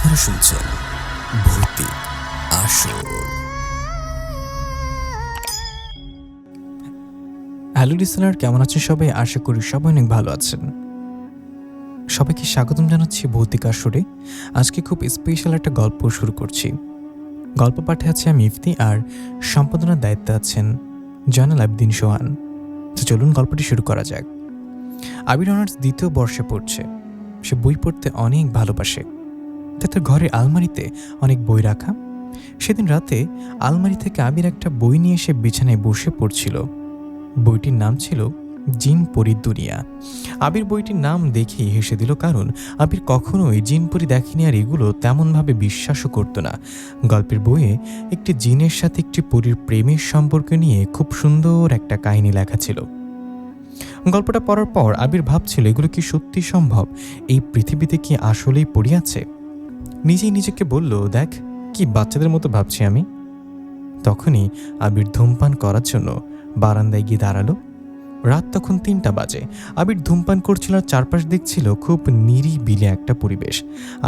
আপনারা শুনছেন ভৌতিক আসর। হ্যালো লিসেনার, কেমন আছেন সবাই? আশা করি সবাই অনেক ভালো আছেন। সবাইকে স্বাগতম জানাচ্ছি ভৌতিক আসরে। আজকে খুব স্পেশাল একটা গল্প শুরু করছি। গল্প পাঠে আছে আমি ইফতি, আর সম্পাদনার দায়িত্বে আছেন জয়নাল আবেদিন সোহান। তো চলুন গল্পটি শুরু করা যাক। আবির অনার্স দ্বিতীয় বর্ষে পড়ছে। সে বই পড়তে অনেক ভালোবাসে, তাই তার ঘরের আলমারিতে অনেক বই রাখা। সেদিন রাতে আলমারি থেকে আবির একটা বই নিয়ে এসে বিছানায় বসে পড়ছিল। বইটির নাম ছিল জিন পরীর দুনিয়া। আবির বইটির নাম দেখেই হেসে দিল, কারণ আবির কখনোই জিন পরী দেখেনি, আর এগুলো তেমনভাবে বিশ্বাসও করতো না। গল্পের বইয়ে একটি জিনের সাথে একটি পরীর প্রেমের সম্পর্ক নিয়ে খুব সুন্দর একটা কাহিনী লেখা ছিল। গল্পটা পড়ার পর আবির ভাবছিল, এগুলো কি সত্যি সম্ভব? এই পৃথিবীতে কি আসলেই পরী আছে? নিজেই নিজেকে বলল, দেখ কি বাচ্চাদের মতো ভাবছি আমি। তখনই আবির ধূমপান করার জন্য বারান্দায় গিয়ে দাঁড়ালো। রাত তখন 3টা বাজে। আবির ধূমপান করছিল আর চারপাশ দেখছিল খুব নিরিবিলি একটা পরিবেশ।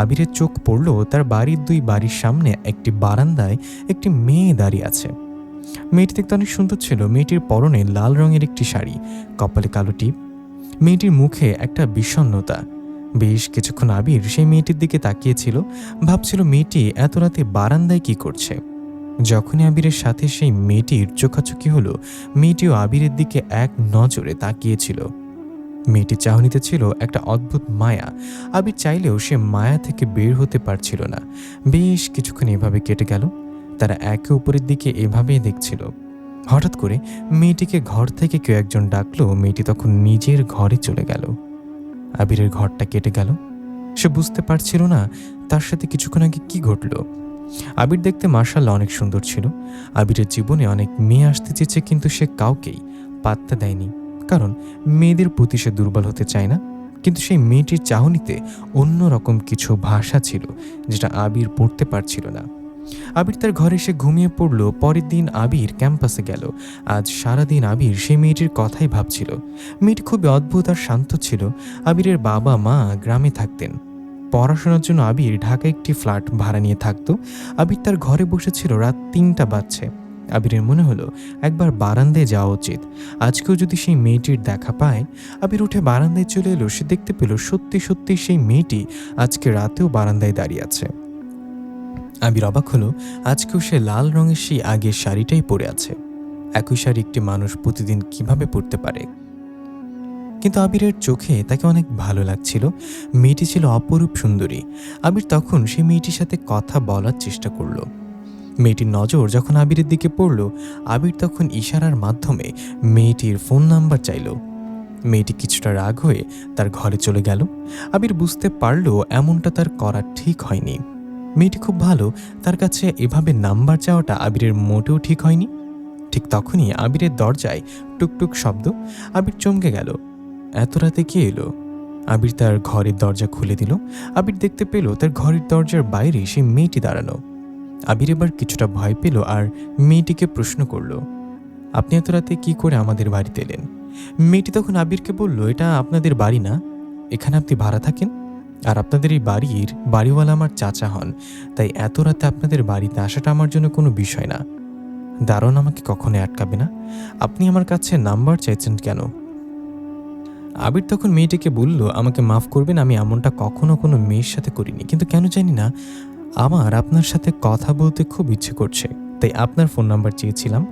আবিরের চোখ পড়ল তার বাড়ির বাড়ির সামনে একটি বারান্দায় একটি মেয়ে দাঁড়িয়ে আছে। মেয়েটি দেখতে অনেক সুন্দর ছিল। মেয়েটির পরনে লাল রঙের একটি শাড়ি, কপালে কালো টিপ। মেয়েটির মুখে একটা বিষণ্ণতা। বেশ কিছুক্ষণ আবির সেই মেয়েটির দিকে তাকিয়েছিল, ভাবছিল মেয়েটি এত রাতে বারান্দায় কি করছে। যখনই আবিরের সাথে সেই মেয়েটির চোখাচোখি হলো, মেয়েটিও আবিরের দিকে এক নজরে তাকিয়েছিল। মেয়েটির চাহনিতে ছিল একটা অদ্ভুত মায়া। আবির চাইলেও সে মায়া থেকে বের হতে পারছিল না। বেশ কিছুক্ষণ এভাবে কেটে গেল। তারা একে অপরের দিকে এভাবেই দেখছিল। হঠাৎ করে মেয়েটিকে ঘর থেকে কেউ একজন ডাকলো। মেয়েটি তখন নিজের ঘরে চলে গেল। আবিরের ঘরটা কেটে গেল। সে বুঝতে পারছিল না তার সাথে কিছুক্ষণ আগে কি ঘটলো। আবির দেখতে মাশাআল্লাহ অনেক সুন্দর ছিল। আবিরের জীবনে অনেক মেয়ে আসতে চেয়েছে, কিন্তু সে কাউকেই পাত্তা দেয়নি, কারণ মেয়েদের প্রতি সে দুর্বল হতে চায় না। কিন্তু সেই মেয়েটির চাহনিতে অন্যরকম কিছু ভাষা ছিল, যেটা আবির পড়তে পারছিল না। আবির তার ঘরে এসে ঘুমিয়ে পড়ল। পরের দিন আবির ক্যাম্পাসে গেল। আজ সারাদিন আবির সেই মেয়েটির কথাই ভাবছিল। মেয়েটি খুবই অদ্ভুত আর শান্ত ছিল। আবিরের বাবা মা গ্রামে থাকতেন। পড়াশোনার জন্য আবির ঢাকায় একটি ফ্ল্যাট ভাড়া নিয়ে থাকতো। আবির তার ঘরে বসেছিল। রাত 3টা বাজছে। আবিরের মনে হলো একবার বারান্দায় যাওয়া উচিত। আজকেও যদি সেই মেয়েটির দেখা পায়। আবির উঠে বারান্দায় চলে এলো। সে দেখতে পেল সত্যি সত্যি সেই মেয়েটি আজকে রাতেও বারান্দায় দাঁড়িয়ে আছে। আবির অবাক হলো, আজকেও সে লাল রঙের সেই আগের শাড়িটাই পরে আছে। একই শাড়ি একটি মানুষ প্রতিদিন কিভাবে পরতে পারে? কিন্তু আবিরের চোখে তাকে অনেক ভালো লাগছিল। মেয়েটি ছিল অপরূপ সুন্দরী। আবির তখন সেই মেয়েটির সাথে কথা বলার চেষ্টা করলো। মেয়েটির নজর যখন আবিরের দিকে পড়ল, আবির তখন ইশারার মাধ্যমে মেয়েটির ফোন নাম্বার চাইল। মেয়েটি কিছুটা রাগ হয়ে তার ঘরে চলে গেল। আবির বুঝতে পারল এমনটা তার করা ঠিক হয়নি। মেয়েটি খুব ভালো, তার কাছে এভাবে নাম্বার চাওয়াটা আবিরের মোটেও ঠিক হয়নি। ঠিক তখনই আবিরের দরজায় টুকটুক শব্দ। আবির চমকে গেল। এত রাতে কে এলো? আবির তার ঘরের দরজা খুলে দিল। আবির দেখতে পেল তার ঘরের দরজার বাইরে সেই মেয়েটি দাঁড়ানো। আবির এবার কিছুটা ভয় পেল আর মেয়েটিকে প্রশ্ন করল, আপনি এত রাতে কি করে আমাদের বাড়িতে এলেন? মেয়েটি তখন আবিরকে বলল, এটা আপনাদের বাড়ি না, এখানে আপনি ভাড়া থাকেন, আর আপনাদের এই বাড়ির বাড়িওয়ালা আমার চাচা হন। তাই এত রাতে আপনাদের বাড়িতে আসাটা আমার জন্য কোনো বিষয় না। দারোয়ান আমাকে কখনোই আটকাবে না। আপনি আমার কাছে নাম্বার চাইছেন কেন? আবির তখন মেয়েটিকে বলল, আমাকে মাফ করবেন, আমি এমনটা কখনো কোনো মেয়ের সাথে করিনি, কিন্তু কেন জানি না আমার আপনার সাথে কথা বলতে খুব ইচ্ছে করছে, তাই আপনার ফোন নাম্বার চেয়েছিলাম।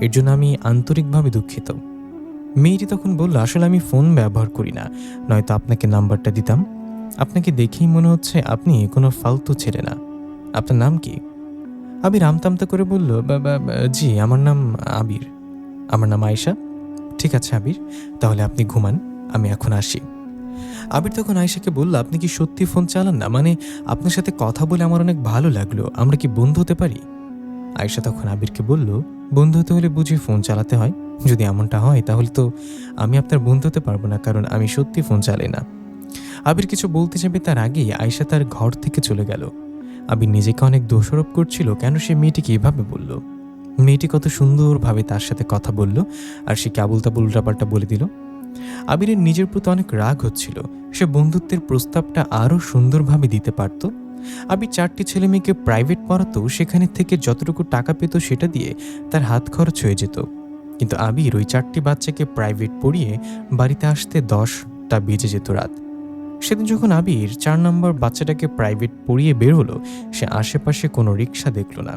এর জন্য আমি আন্তরিকভাবে দুঃখিত। মেয়েটি তখন বলল, আসলে আমি ফোন ব্যবহার করি না, নয়তো আপনাকে নাম্বারটা দিতাম। আপনাকে দেখেই মনে হচ্ছে আপনি কোনো ফালতু ছেলে না। আপনার নাম কি? আবির আমতামতা করে বলল, জি আমার নাম আবির। আমার নাম আয়েশা। ঠিক আছে আবির, তাহলে আপনি ঘুমান, আমি এখন আসি। আবির তখন আয়েশাকে বলল, আপনি কি সত্যি ফোন চালান না? মানে আপনার সাথে কথা বলে আমার অনেক ভালো লাগলো, আমরা কি বন্ধু হতে পারি? আয়েশা তখন আবিরকে বলল, বন্ধু হতে হলে বুঝি ফোন চালাতে হয়? যদি এমনটা হয় তাহলে তো আমি আপনার বন্ধু হতে পারবো না, কারণ আমি সত্যি ফোন চালাই না। আবির কিছু বলতে যাবে তার আগেই আয়েশা তার ঘর থেকে চলে গেল। আবির নিজেকে অনেক দোষারোপ করছিল, কেন সে মেয়েটিকে এভাবে বলল। মেয়েটি কত সুন্দরভাবে তার সাথে কথা বলল, আর সে কেবল তাবল উল্টাপাল্টা বলে দিল। আবিরের নিজের প্রতি অনেক রাগ হচ্ছিল। সে বন্ধুত্বের প্রস্তাবটা আরও সুন্দরভাবে দিতে পারত, আবির 4টি ছেলে মেয়েকে প্রাইভেট পড়াতো, সেখানে থেকে যতটুকু টাকা পেত সেটা দিয়ে তার হাত খরচ হয়ে যেত। কিন্তু আবির ওই 4টি বাচ্চাকে প্রাইভেট পড়িয়ে বাড়িতে আসতে 10টা বেজে যেত রাত। সেদিন যখন আবির 4 নম্বর বাচ্চাটাকে প্রাইভেট পড়িয়ে বের হলো, সে আশেপাশে কোনো রিক্সা দেখল না।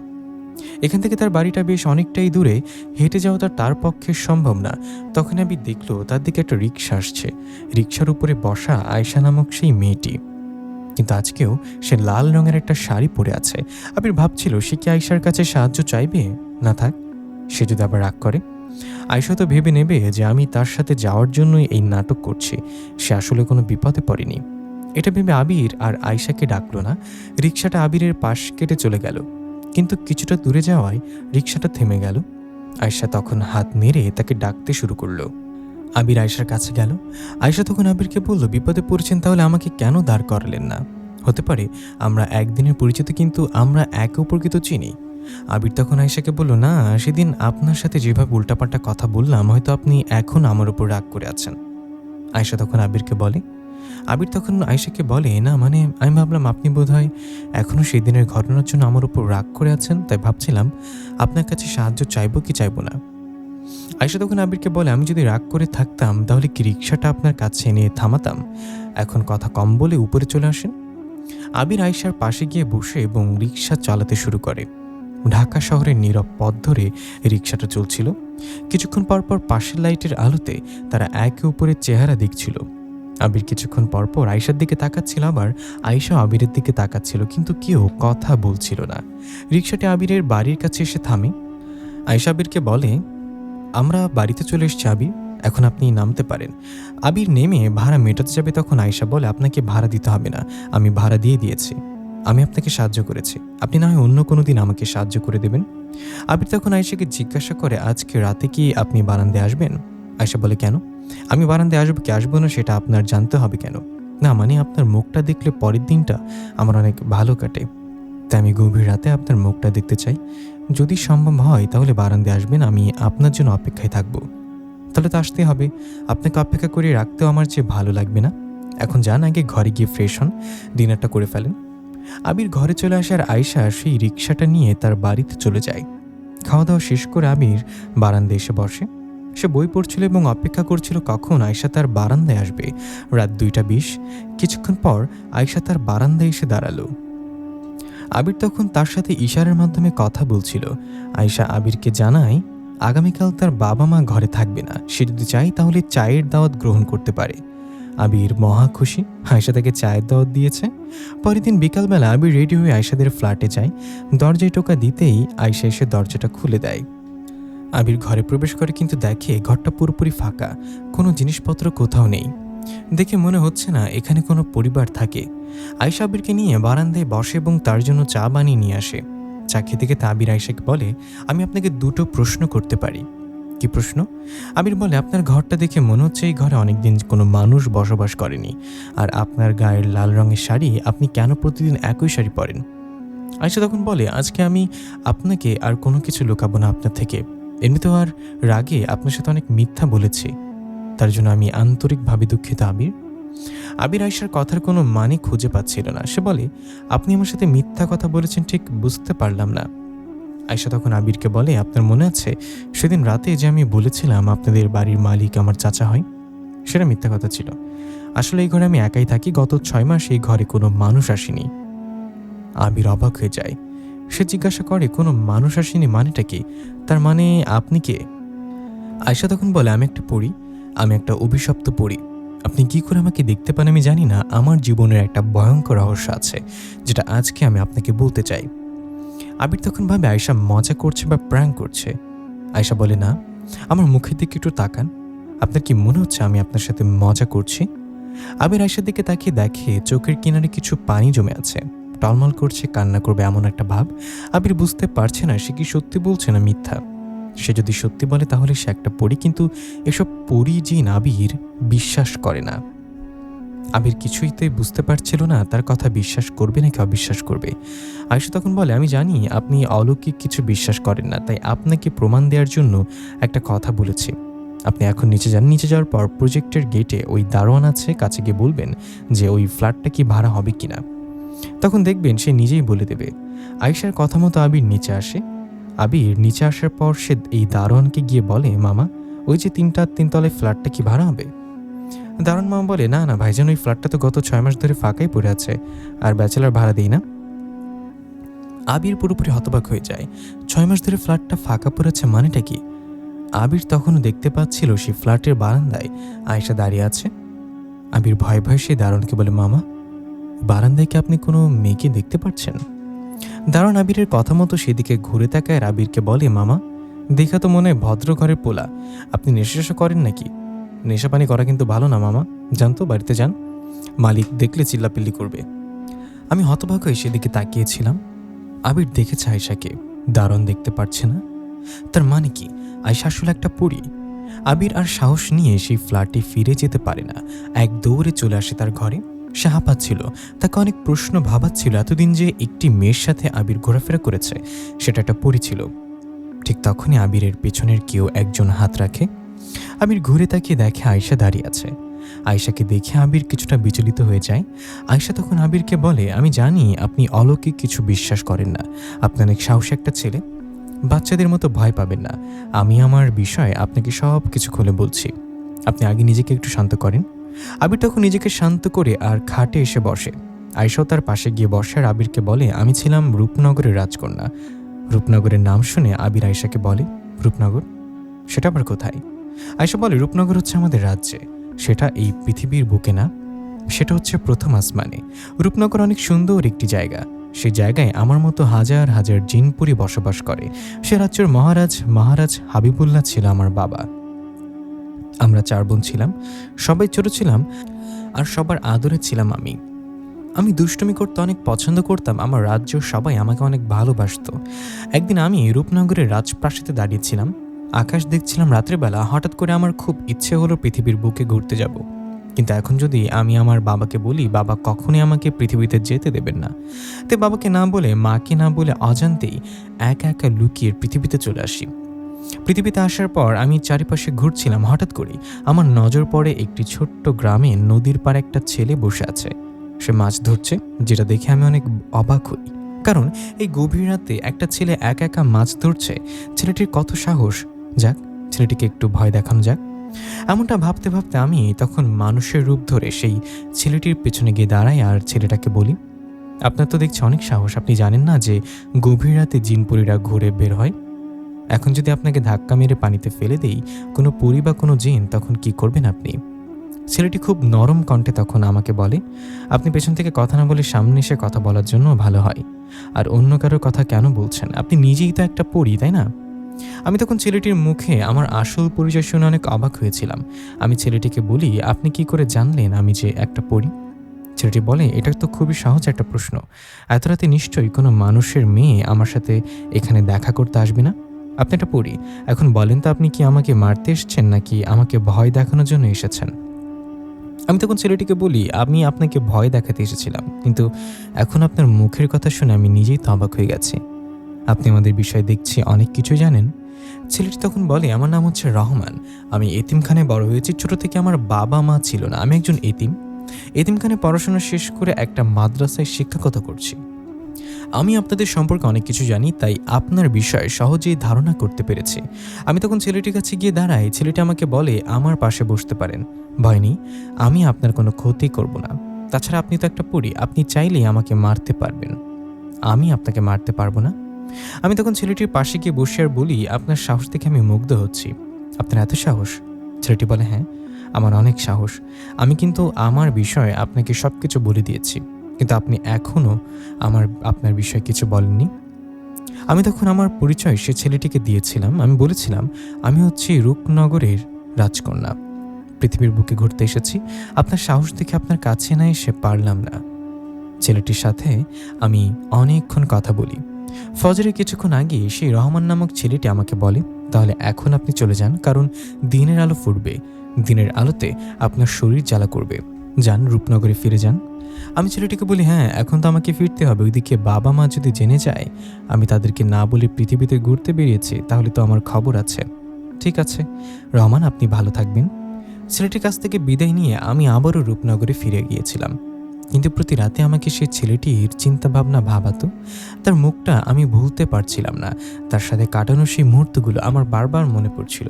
এখান থেকে তার বাড়িটা বেশ অনেকটাই দূরে, হেঁটে যাওয়াটা তার পক্ষে সম্ভব না। তখন আবির দেখলো তার দিকে একটা রিক্সা আসছে, রিক্সার উপরে বসা আয়েশা নামক সেই মেয়েটি। কিন্তু আজকেও সে লাল রঙের একটা শাড়ি পরে আছে। আবির ভাবছিল সে কি আয়েশার কাছে সাহায্য চাইবে? না থাক, সে যদি আবার রাগ করে। আয়েশা তো ভেবে নেবে যে আমি তার সাথে যাওয়ার জন্যই এই নাটক করছি, সে আসলে কোনো বিপদে পড়েনি। এটা ভেবে আবির আর আয়েশাকে ডাকলো না। রিক্সাটা আবিরের পাশ কেটে চলে গেল, কিন্তু কিছুটা দূরে যাওয়ায় রিক্সাটা থেমে গেল। আয়েশা তখন হাত নেড়ে তাকে ডাকতে শুরু করলো। আবির আয়েশার কাছে গেল। আয়েশা তখন আবিরকে বলল, বিপদে পড়েছেন তাহলে আমাকে কেন দাঁড় করালেন না? হতে পারে আমরা একদিনের পরিচিত, কিন্তু আমরা একে অপরকে তো চিনি। আবির তখন আয়েশাকে বলল, না, সেদিন আপনার সাথে যেভাবে উল্টাপাল্টা কথা বললাম, হয়তো আপনি এখন আমার উপর রাগ করে আছেন। আয়েশা তখন আবির তখন আয়েশাকে বলে, না মানে আমি ভাবলাম আপনি বোধহয় এখনও সেই দিনের ঘটনার জন্য আমার উপর রাগ করে আছেন, তাই ভাবছিলাম আপনার কাছে সাহায্য চাইবো কি চাইবো না। আয়েশা তখন আবিরকে বলে, আমি যদি রাগ করে থাকতাম তাহলে কি রিক্সাটা আপনার কাছে এনে থামাতাম? এখন কথা কম বলে উপরে চলে আসেন। আবির আয়েশার পাশে গিয়ে বসে এবং রিক্সা চালাতে শুরু করে। ঢাকা শহরের নীরব পথ ধরে রিক্সাটা চলছিল। কিছুক্ষণ পরপর পাশের লাইটের আলোতে তারা একে অপরের চেহারা দেখছিল। আবির কিছুক্ষণ পরপর আয়েশার দিকে তাকাচ্ছিল, আবার আয়েশা আবিরের দিকে তাকাচ্ছিল, কিন্তু কেউ কথা বলছিল না। রিক্সাটি আবিরের বাড়ির কাছে এসে থামে। আয়েশা আবিরকে বলে, আমরা বাড়িতে চলে এসেছি আবির, এখন আপনি নামতে পারেন। আবির নেমে ভাড়া মেটাতে যাবে, তখন আয়েশা বলে, আপনাকে ভাড়া দিতে হবে না, আমি ভাড়া দিয়ে দিয়েছি। আমি আপনাকে সাহায্য করেছি, আপনি না হয় অন্য কোনো দিন আমাকে সাহায্য করে দেবেন। আবির তখন আয়েশাকে জিজ্ঞাসা করে, আজকে রাতে কি আপনি বারান্দায় আসবেন? আয়েশা বলে, কেন? আমি বারান্দায় আসবো কি আসবো না সেটা আপনার জানতে হবে কেন? না মানে আপনার মুখটা দেখলে পরের দিনটা আমার অনেক ভালো কাটে, তাই আমি গভীর রাতে আপনার মুখটা দেখতে চাই। যদি সম্ভব হয় তাহলে বারান্দায় আসবেন, আমি আপনার জন্য অপেক্ষায় থাকবো। তাহলে তো আসতে হবে, আপনাকে অপেক্ষা করে রাখতেও আমার চেয়ে ভালো লাগবে না। এখন যান, আগে ঘরে গিয়ে ফ্রেশ হন, ডিনারটা করে ফেলেন। আবির ঘরে চলে আসে আর আয়েশা সেই রিক্সাটা নিয়ে তার বাড়িতে চলে যায়। খাওয়া দাওয়া শেষ করে আবির বারান্দায় এসে বসে। সে বই পড়ছিল এবং অপেক্ষা করছিল কখন আয়েশা তার বারান্দায় আসবে। রাত 2:20। কিছুক্ষণ পর আয়েশা তার বারান্দায় এসে দাঁড়ালো। আবির তখন তার সাথে ইশারার মাধ্যমে কথা বলছিল। আয়েশা আবিরকে জানায় আগামীকাল তার বাবা মা ঘরে থাকবে না, সে যদি চায় তাহলে চায়ের দাওয়াত গ্রহণ করতে পারে। আবির মহা খুশি, আয়েশা তাকে চায়ের দাওয়াত দিয়েছে। পরের দিন বিকালবেলা আবির রেডি হয়ে আয়েশাদের ফ্ল্যাটে যায়। দরজায় টোকা দিতেই আয়েশা এসে দরজাটা খুলে দেয়। আবির ঘরে প্রবেশ করে, কিন্তু দেখে ঘরটা পুরোপুরি ফাঁকা, কোনো জিনিসপত্র কোথাও নেই। দেখে মনে হচ্ছে না এখানে কোনো পরিবার থাকে। আয়েশা আবিরকে নিয়ে বারান্দায় বসে এবং তার জন্য চা বানিয়ে নিয়ে আসে। চা খেতে খেতে আবির আয়েশাকে বলে, আমি আপনাকে 2টো প্রশ্ন করতে পারি? কি প্রশ্ন? আবির বলে, আপনার ঘরটা দেখে মনে হচ্ছে এই ঘরে অনেকদিন কোনো মানুষ বসবাস করেনি। আর আপনার গায়ের লাল রঙের শাড়ি, আপনি কেন প্রতিদিন একই শাড়ি পরেন? আয়েশা তখন বলে, আজকে আমি আপনাকে আর কোনো কিছু লুকাবো না আপনার থেকে। এমনিতেও আর রাগে আপনার সাথে অনেক মিথ্যা বলেছি, তার জন্য আমি আন্তরিকভাবে দুঃখিত আবির। আবির আয়েশার কথার কোনো মানে খুঁজে পাচ্ছিল না। সে বলে, আপনি আমার সাথে মিথ্যা কথা বলেছেন ঠিক বুঝতে পারলাম না। আয়েশা তখন আবিরকে বলে, আপনার মনে আছে সেদিন রাতে যে আমি বলেছিলাম আপনাদের বাড়ির মালিক আমার চাচা হয়? সেটা মিথ্যা কথা ছিল। আসলে এই ঘরে আমি একাই থাকি, গত 6 মাস এই ঘরে কোনো মানুষ আসেনি। আবির অবাক হয়ে যায়। সে জিজ্ঞাসা করে, কোনো মানুষ আসেনি মানেটা কি? তার মানে আপনি কে? আয়েশা তখন বলে, আমি একটা পরী, আমি একটা অভিশপ্ত পরী। আপনি কি করে আমাকে দেখতে পান আমি জানি না, আমার জীবনের একটা ভয়ঙ্কর রহস্য আছে যেটা আজকে আমি আপনাকে বলতে চাই। আবির তখন ভাবে আয়েশা মজা করছে বা প্র্যাঙ্ক করছে। আয়েশা বলে, না, আমার মুখের দিকে একটু তাকান, আপনার কি মনে হচ্ছে আমি আপনার সাথে মজা করছি? আবির আয়েশার দিকে তাকিয়ে দেখে চোখের কিনারে কিছু পানি জমে আছে, টলমল করছে, কান্না করবে এমন একটা ভাব। আবির বুঝতে পারছে না সে কি সত্যি বলছে না মিথ্যা। সে যদি সত্যি বলে তাহলে সে একটা পরী, কিন্তু এসব পরী জিন আবির বিশ্বাস করে না। আবির কিছুইতে বুঝতে পারছিল না তার কথা বিশ্বাস করবে নাকি অবিশ্বাস করবে। আয়েশা তখন বলে, আমি জানি আপনি অলৌকিক কিছু বিশ্বাস করেন না, তাই আপনাকে প্রমাণ দেওয়ার জন্য একটা কথা বলেছি। আপনি এখন নিচে যান, নিচে যাওয়ার পর প্রজেক্টের গেটে ওই দারোয়ান আছে, কাছে গিয়ে বলবেন যে ওই ফ্ল্যাটটা কি ভাড়া হবে কিনা। তখন দেখবেন সে নিজেই বলে দেবে। আয়েশার কথা মতো আবির নিচে আসে। আবির নিচে আসার পর সে এই দারোয়ানকে গিয়ে বলে, মামা, ওই যে তিনতলায় ফ্ল্যাটটা কি ভাড়া হবে? দারোয়ান মামা বলে, না না ভাইজান, ওই ফ্ল্যাটটা তো গত 6 মাস ধরে ফাঁকাই পড়ে আছে, আর ব্যাচেলার ভাড়া দিই না। আবির পুরোপুরি হতবাক হয়ে যায়। 6 মাস ধরে ফ্ল্যাটটা ফাঁকা পড়েছে মানেটা কি? আবির তখনও দেখতে পাচ্ছিল সেই ফ্ল্যাটের বারান্দায় আয়েশা দাঁড়িয়ে আছে। আবির ভয়ে ভয়ে সেই দারোয়ানকে বলে, মামা, বারান্দায় কি আপনি কোনো মেয়েকে দেখতে পাচ্ছেন? দারোয়ান আবিরের কথা মতো সেদিকে ঘুরে তাকায় আর আবিরকে বলে, মামা, দেখা তো মনে হয় ভদ্র ঘরের পোলা, আপনি নেশা করেন নাকি? নেশা পানি করা কিন্তু ভালো না মামা, যান তো বাড়িতে যান, মালিক দেখলে চিল্লাপিল্লি করবে। আমি হতবাক হয়ে সেদিকে তাকিয়েছিলাম। আবির দেখেছে আয়েশাকে, দারোয়ান দেখতে পারছে না। তার মানে কি আয়েশা আসলে একটা পরী? আবির আর সাহস নিয়ে সেই ফ্ল্যাটে ফিরে যেতে পারে না, এক দৌড়ে চলে আসে তার ঘরে। সে হাঁপাচ্ছিল, তাকে অনেক প্রশ্ন ভাবাচ্ছিল। এতদিন যে একটি মেয়ের সাথে আবির ঘোরাফেরা করেছে সেটা একটা পরী ছিল। ঠিক তখনই আবিরের পেছনের কেউ একজন হাত রাখে। আবির ঘুরে তাকিয়ে দেখে আয়েশা দাঁড়িয়ে আছে। আয়েশাকে দেখে আবির কিছুটা বিচলিত হয়ে যায়। আয়েশা তখন আবিরকে বলে, আমি জানি আপনি অলৌকিক কিছু বিশ্বাস করেন না, আপনি অনেক সাহসী একটা ছেলে, বাচ্চাদের মতো ভয় পাবেন না। আমি আমার বিষয়ে আপনাকে সব কিছু খুলে বলছি, আপনি আগে নিজেকে একটু শান্ত করেন। আবির তখন নিজেকে শান্ত করে আর খাটে এসে বসে। আয়েশাও তার পাশে গিয়ে বসে আর আবিরকে বলে, আমি ছিলাম রূপনগরের রাজকন্যা। রূপনগরের নাম শুনে আবির আয়েশাকে বলে, রূপনগর? সেটা আবার কোথায়? আয়েশা বলে, রূপনগর হচ্ছে আমাদের রাজ্যে, সেটা এই পৃথিবীর বুকে না, সেটা হচ্ছে প্রথম আসমানে। রূপনগর অনেক সুন্দর একটি জায়গা, সেই জায়গায় আমার মতো হাজার হাজার জিনপুরি বসবাস করে। সে রাজ্যের মহারাজ হাবিবুল্লাহ ছিল আমার বাবা। আমরা 4 বোন ছিলাম, সবাই ছোট ছিলাম, আর সবার আদরে ছিলাম আমি। আমি দুষ্টুমি করতে অনেক পছন্দ করতাম, আমার রাজ্য সবাই আমাকে অনেক ভালোবাসতো। একদিন আমি রূপনগরের রাজপ্রাসাদে দাঁড়িয়েছিলাম, আকাশ দেখছিলাম রাত্রেবেলা। হঠাৎ করে আমার খুব ইচ্ছে হলো পৃথিবীর বুকে ঘুরতে যাব। কিন্তু এখন যদি আমি আমার বাবাকে বলি, বাবা কখনই আমাকে পৃথিবীতে যেতে দেবেন না। তাই বাবাকে না বলে, মাকে না বলে অজান্তেই একা একা লুকিয়ে পৃথিবীতে চলে আসি। পৃথিবীতে আসার পর আমি চারিপাশে ঘুরছিলাম। হঠাৎ করেই আমার নজর পড়ে একটি ছোট্ট গ্রামে নদীর পাড়ে একটা ছেলে বসে আছে। সে মাছ ধরছে, যেটা দেখে আমি অনেক অবাক হই। কারণ এই গভীর রাতে একটা ছেলে একা একা মাছ ধরছে, ছেলেটির কত সাহস! যাক, ছেলেটিকে একটু ভয় দেখানো যাক। এমনটা ভাবতে ভাবতে আমি তখন মানুষের রূপ ধরে সেই ছেলেটির পেছনে গিয়ে দাঁড়াই আর ছেলেটাকে বলি, আপনার তো দেখছি অনেক সাহস, আপনি জানেন না যে গভীর রাতে জিনপুরীরা ঘুরে বের হয়? এখন যদি আপনাকে ধাক্কা মেরে পানিতে ফেলে দেই, কোনো পরী বা কোনো জিন, তখন কি করবেন আপনি? ছেলেটি খুব নরম কণ্ঠে তখন আমাকে বলে, আপনি পেছন থেকে কথা না বলে সামনে এসে কথা বলার জন্য ভালো হয়। আর অন্য কারোর কথা কেন বলছেন? আপনি নিজেই তো একটা পরী, তাই না? আমি তখন ছেলেটির মুখে আমার আসল পরিচয় শুনে অনেক অবাক হয়েছিলাম। আমি ছেলেটিকে বলি, আপনি কি করে জানলেন আমি যে একটা পরী? ছেলেটি বলে, এটা তো খুবই সহজ একটা প্রশ্ন। এত রাতে নিশ্চয়ই কোনো মানুষের মেয়ে আমার সাথে এখানে দেখা করতে আসবে না। আপনি একটা পরী, এখন বলেন তো, আপনি কি আমাকে মারতে এসেছেন নাকি আমাকে ভয় দেখানোর জন্য এসেছেন? আমি তখন ছেলেটিকে বলি, আমি আপনাকে ভয় দেখাতে এসেছিলাম, কিন্তু এখন আপনার মুখের কথা শুনে আমি নিজেই তো অবাক হয়ে গেছি। আপনি আমাদের বিষয়ে দেখছি অনেক কিছু জানেন। ছেলেটি তখন বলে, আমার নাম হচ্ছে রহমান, আমি এতিমখানায় বড় হয়েছি। ছোট থেকে আমার বাবা মা ছিল না, আমি একজন এতিমখানায় পড়াশোনা শেষ করে একটা মাদ্রাসায় শিক্ষকতা করছি। আমি আপনাদের সম্পর্কে অনেক কিছু জানি, তাই আপনার বিষয়ে সহজেই ধারণা করতে পেরেছি। আমি তখন ছেলেটির কাছে গিয়ে দাঁড়াই। ছেলেটি আমাকে বলে, আমার পাশে বসতে পারেন, ভয় নেই, আমি আপনার কোনো ক্ষতি করব না। তাছাড়া আপনি তো একটা পরী, আপনি চাইলেই আমাকে মারতে পারবেন, আমি আপনাকে মারতে পারবো না। আমি তখন ছেলেটির পাশে গিয়ে বসে আর বলি, আপনার সাহস দেখে আমি মুগ্ধ হচ্ছি, আপনার এত সাহস? ছেলেটি বলে, হ্যাঁ, আমার অনেক সাহস। আমি কিন্তু আমার বিষয়ে আপনাকে সব কিছু বলে দিয়েছি, কিন্তু আপনি এখনও আপনার বিষয়ে কিছু বলেননি। আমি তখন আমার পরিচয় সে ছেলেটিকে দিয়েছিলাম। আমি বলেছিলাম, আমি হচ্ছি রূপনগরের রাজকন্যা, পৃথিবীর বুকে ঘুরতে এসেছি। আপনার সাহস দেখে আপনার কাছে না এসে পারলাম না। ছেলেটির সাথে আমি অনেকক্ষণ কথা বলি। ফজরের কিছুক্ষণ আগে সেই রহমান নামক ছেলেটি আমাকে বলে, তাহলে এখন আপনি চলে যান, কারণ দিনের আলো ফুটবে, দিনের আলোতে আপনার শরীর জ্বালা করবে, যান, রূপনগরে ফিরে যান। আমি ছেলেটিকে বলি, হ্যাঁ, এখন তো আমাকে ফিরতে হবে। ওইদিকে বাবা মা যদি জেনে যায় আমি তাদেরকে না বলে পৃথিবীতে ঘুরতে বেরিয়েছি, তাহলে তো আমার খবর আছে। ঠিক আছে রহমান, আপনি ভালো থাকবেন। ছেলেটির কাছ থেকে বিদায় নিয়ে আমি আবারও রূপনগরে ফিরে গিয়েছিলাম। কিন্তু প্রতি রাতে আমাকে সেই ছেলেটির চিন্তাভাবনা ভাবাতো। তার মুখটা আমি ভুলতে পারছিলাম না। তার সাথে কাটানো সেই মুহূর্তগুলো আমার বারবার মনে পড়ছিল।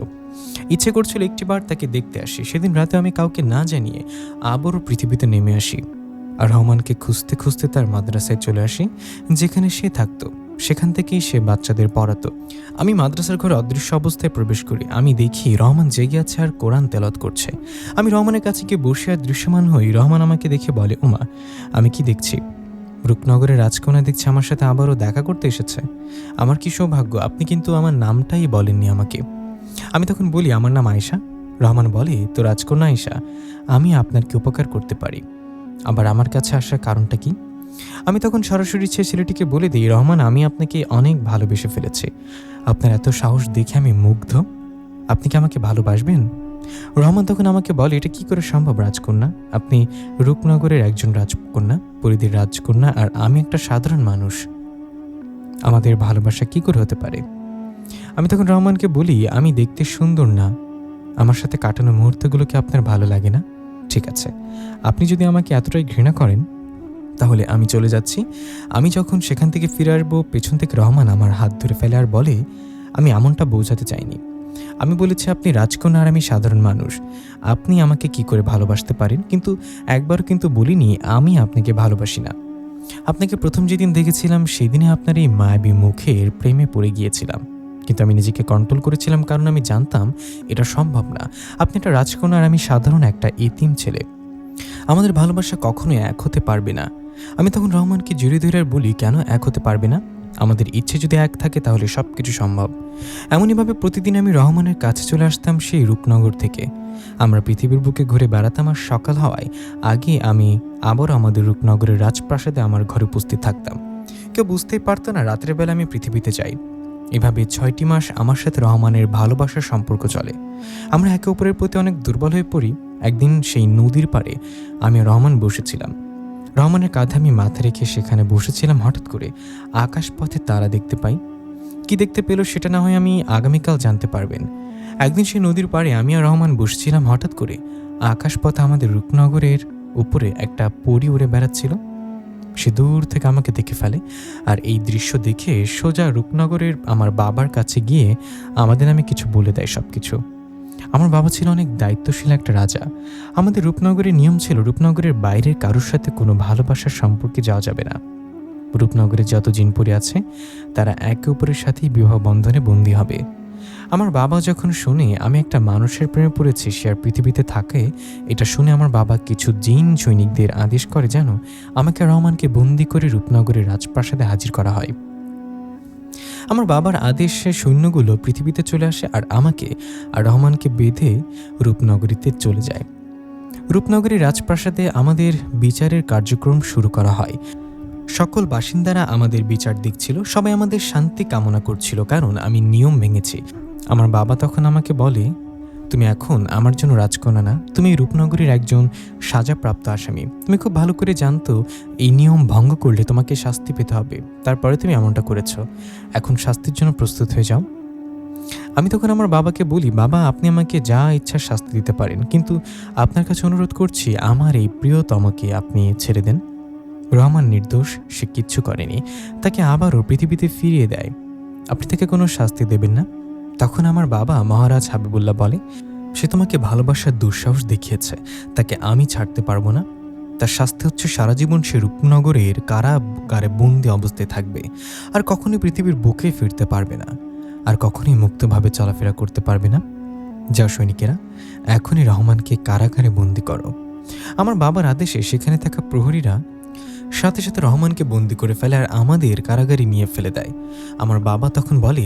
ইচ্ছে করছিল একটিবার তাকে দেখতে আসি। সেদিন রাতে আমি কাউকে না জানিয়ে আবারও পৃথিবীতে নেমে আসি আর রহমানকে খুঁজতে খুঁজতে তার মাদ্রাসায় চলে আসি, যেখানে সে থাকতো। সেখান থেকেই সে বাচ্চাদের পড়াতো। আমি মাদ্রাসার ঘরে অদৃশ্য অবস্থায় প্রবেশ করি। আমি দেখি রহমান জেগে আছে আর কোরআন তেলাওয়াত করছে। আমি রহমানের কাছে গিয়ে বসে আর দৃশ্যমান হই। রহমান আমাকে দেখে বলে, ওমা, আমি কি দেখছি? রূপনগরের রাজকন্যা দেখছি আমার সাথে আবারও দেখা করতে এসেছে। আমার কি সৌভাগ্য! আপনি কিন্তু আমার নামটাই বলেননি আমাকে। আমি তখন বলি, আমার নাম আয়েশা। রহমান বলে, তো রাজকন্যা আয়েশা, আমি আপনার কি উপকার করতে পারি? আবার আমার কাছে আসার কারণটা কি? আমি তখন সরাসরি সে ছেলেটিকে বলে দিই, রহমান, আমি আপনাকে অনেক ভালোবেসে ফেলেছি। আপনার এত সাহস দেখে আমি মুগ্ধ। আপনি কি আমাকে ভালোবাসবেন? রহমান তখন আমাকে বলে, এটা কি করে সম্ভব রাজকন্যা? আপনি রূপনগরের একজন রাজকন্যা, পরিদের রাজকন্যা, আর আমি একটা সাধারণ মানুষ। আমাদের ভালোবাসা কি করে হতে পারে? আমি তখন রহমানকে বলি, আমি দেখতে সুন্দর না? আমার সাথে কাটানো মুহূর্তগুলোকে আপনার ভালো লাগে না? ঠিক আছে, আপনি যদি আমাকে এতটাই ঘৃণা করেন তাহলে আমি চলে যাচ্ছি। আমি যখন সেখান থেকে ফিরে আসবো, পেছন থেকে রহমান আমার হাত ধরে ফেলে আর বলে, আমি এমনটা বোঝাতে চাইনি। আমি বলেছি আপনি রাজকন্যা আর আমি সাধারণ মানুষ। আপনি আমাকে কি করে ভালোবাসতে পারেন? কিন্তু একবারও কিন্তু বলিনি আমি আপনাকে ভালোবাসি না। আপনাকে প্রথম যেদিন দেখেছিলাম সেদিনে আপনার এই মায়াবী মুখের প্রেমে পড়ে গিয়েছিলাম, কিন্তু আমি নিজেকে কন্ট্রোল করেছিলাম, কারণ আমি জানতাম এটা সম্ভব না। আপনি একটা রাজকন্যা আর আমি সাধারণ একটা এতিম ছেলে। আমাদের ভালোবাসা কখনোই এক হতে পারবে না। আমি তখন রহমানকে জড়িয়ে ধরে আর বলি, কেন এক হতে পারবে না? আমাদের ইচ্ছে যদি এক থাকে তাহলে সব কিছু সম্ভব। এমনইভাবে প্রতিদিন আমি রহমানের কাছে চলে আসতাম সেই রূপনগর থেকে। আমরা পৃথিবীর বুকে ঘুরে বেড়াতাম আর সকাল হওয়ায় আগে আমি আবার আমাদের রূপনগরের রাজপ্রাসাদে আমার ঘরে উপস্থিত থাকতাম। কেউ বুঝতেই পারতো না রাতের বেলা আমি পৃথিবীতে যাই। এভাবে 6টি মাস আমার সাথে রহমানের ভালোবাসার সম্পর্ক চলে। আমরা একে অপরের প্রতি অনেক দুর্বল হয়ে পড়ি। একদিন সেই নদীর পাড়ে আমি রহমান বসেছিলাম। রহমানের কাঁধে আমি মাথা রেখে সেখানে বসেছিলাম। হঠাৎ করে আকাশপথে তারা দেখতে পাই। কি দেখতে পেল সেটা না হয় আমি আগামীকাল জানতে পারবেন। একদিন সেই নদীর পাড়ে আমি আর রহমান বসেছিলাম। হঠাৎ করে আকাশপথে আমাদের রূপনগরের উপরে একটা পরী উড়ে বেড়াচ্ছিল। সে দূর থেকে আমাকে দেখে ফেলে আর এই দৃশ্য দেখে সোজা রূপনগরের আমার বাবার কাছে গিয়ে আমাদের নামে কিছু বলে দেয় সব কিছু। আমার বাবা ছিল অনেক দায়িত্বশীল একটা রাজা। আমাদের রূপনগরের নিয়ম ছিল রূপনগরের বাইরের কারোর সাথে কোনো ভালোবাসার সম্পর্কে যাওয়া যাবে না। রূপনগরে যত জিনপুরি আছে তারা একে অপরের সাথেই বিবাহ বন্ধনে বন্দী হবে। আমার বাবা যখন শুনে আমি একটা মানুষের প্রেমে পড়েছি, সে আর পৃথিবীতে থাকে, এটা শুনে আমার বাবা কিছু জিন সৈনিকদের আদেশ করে যেন আমাকে রহমানকে বন্দি করে রূপনগরের রাজপ্রাসাদে হাজির করা হয়। আমার বাবার আদেশে সৈন্যগুলো পৃথিবীতে চলে আসে আর আমাকে আর রহমানকে বেঁধে রূপনগরীতে চলে যায়। রূপনগরীর রাজপ্রাসাদে আমাদের বিচারের কার্যক্রম শুরু করা হয়। সকল বাসিন্দারা আমাদের বিচার দেখছিল। সবাই আমাদের শান্তি কামনা করছিল, কারণ আমি নিয়ম ভেঙেছি। আমার বাবা তখন আমাকে বলে, তুমি এখন আমার জন্য রাজকন্যা না, তুমি রূপনগরীর একজন সাজাপ্রাপ্ত আসামি। তুমি খুব ভালো করে জানতো এই নিয়ম ভঙ্গ করলে তোমাকে শাস্তি পেতে হবে। তারপরে তুমি এমনটা করেছ। এখন শাস্তির জন্য প্রস্তুত হয়ে যাও। আমি তখন আমার বাবাকে বলি, বাবা, আপনি আমাকে যা ইচ্ছা শাস্তি দিতে পারেন, কিন্তু আপনার কাছে অনুরোধ করছি আমার এই প্রিয়তমকে আপনি ছেড়ে দেন। রহমান নির্দোষ, সে কিচ্ছু করেনি। তাকে আবারও পৃথিবীতে ফিরিয়ে দেয়। আপনি তাকে কোনো শাস্তি দেবেন না। তখন আমার বাবা মহারাজ হাবিবুল্লাহ বলে, সে তোমাকে ভালোবাসার দুঃসাহস দেখিয়েছে, তাকে আমি ছাড়তে পারবো না। তার শাস্তি হচ্ছে সারা জীবন সে রূপনগরের কারাগারে বন্দি অবস্থায় থাকবে আর কখনোই পৃথিবীর বুকে ফিরতে পারবে না, আর কখনোই মুক্তভাবে চলাফেরা করতে পারবে না। যাও সৈনিকেরা, এখনই রহমানকে কারাগারে বন্দি করো। আমার বাবার আদেশে সেখানে থাকা প্রহরীরা সাথে সাথে রহমানকে বন্দি করে ফেলে আর আমাদের কারাগারে নিয়ে ফেলে দেয়। আমার বাবা তখন বলে,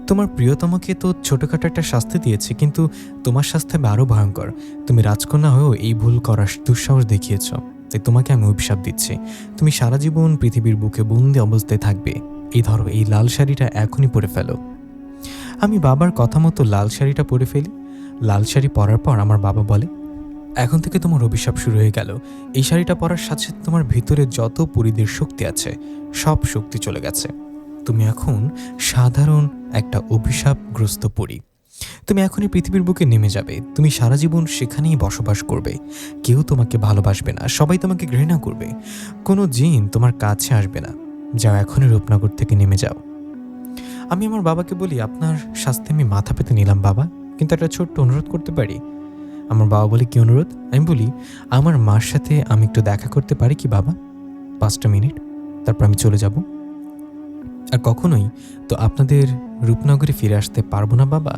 তোমার প্রিয়তমকে তো ছোটখাটো একটা শাস্তি দিয়েছে, কিন্তু তোমার শাস্তি হবে আরও ভয়ঙ্কর। তুমি রাজকন্যা হয়েও এই ভুল করার দুঃসাহস দেখিয়েছ, তাই তোমাকে আমি অভিশাপ দিচ্ছি। তুমি সারা জীবন পৃথিবীর বুকে বন্দি অবস্থায় থাকবে। এই ধরো, এই লাল শাড়িটা এখনই পরে ফেলো। আমি বাবার কথা মতো লাল শাড়িটা পরে ফেলি। লাল শাড়ি পরার পর আমার বাবা বলে, এখন থেকে তোমার অভিশাপ শুরু হয়ে গেল। এই শাড়িটা পরার সাথে সাথে তোমার ভিতরে যত পরীদের শক্তি আছে সব শক্তি চলে গেছে। তুমি এখন সাধারণ একটা অভিশাপগ্রস্ত পরী। তুমি এখনই পৃথিবীর বুকে নেমে যাবে, তুমি সারা জীবন সেখানেই বসবাস করবে। কেউ তোমাকে ভালোবাসবে না, সবাই তোমাকে ঘৃণা করবে, কোনো জিন তোমার কাছে আসবে না। যাও, এখনই রূপনগর থেকে নেমে যাও। আমি আমার বাবাকে বলি, আপনার শাস্তি আমি মাথা পেতে নিলাম বাবা, কিন্তু একটা ছোট্ট অনুরোধ করতে পারি? আমার বাবা বলে, কি অনুরোধ? আমি বলি, আমার মার সাথে আমি একটু দেখা করতে পারি কি বাবা? 5টা মিনিট, তারপর আমি চলে যাব। আর কখনোই তো আপনাদের রূপনগরে ফিরে আসতে পারবো না বাবা।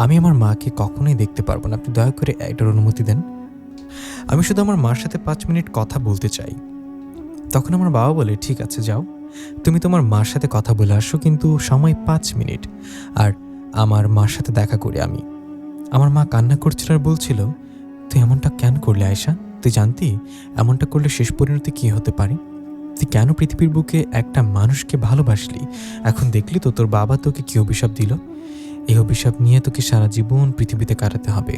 আমি আমার মাকে কখনোই দেখতে পারবো না, আপনি দয়া করে এটার অনুমতি দেন। আমি শুধু আমার মার সাথে 5 মিনিট কথা বলতে চাই। তখন আমার বাবা বলে, ঠিক আছে যাও, তুমি তোমার মার সাথে কথা বলে আসো, কিন্তু সময় 5 মিনিট, আর আমার মার সাথে দেখা করি আমি। আমার মা কান্না করছিল আর বলছিল, তুই এমনটা কেন করলে আয়েশা? তুই জানতি এমনটা করলে শেষ পরিণতি কি হতে পারে? তুই কেন পৃথিবীর বুকে একটা মানুষকে ভালোবাসলি? এখন দেখলি তো তোর বাবা তোকে কি অভিশাপ দিল। এই অভিশাপ নিয়ে তোকে সারা জীবন পৃথিবীতে কাটাতে হবে।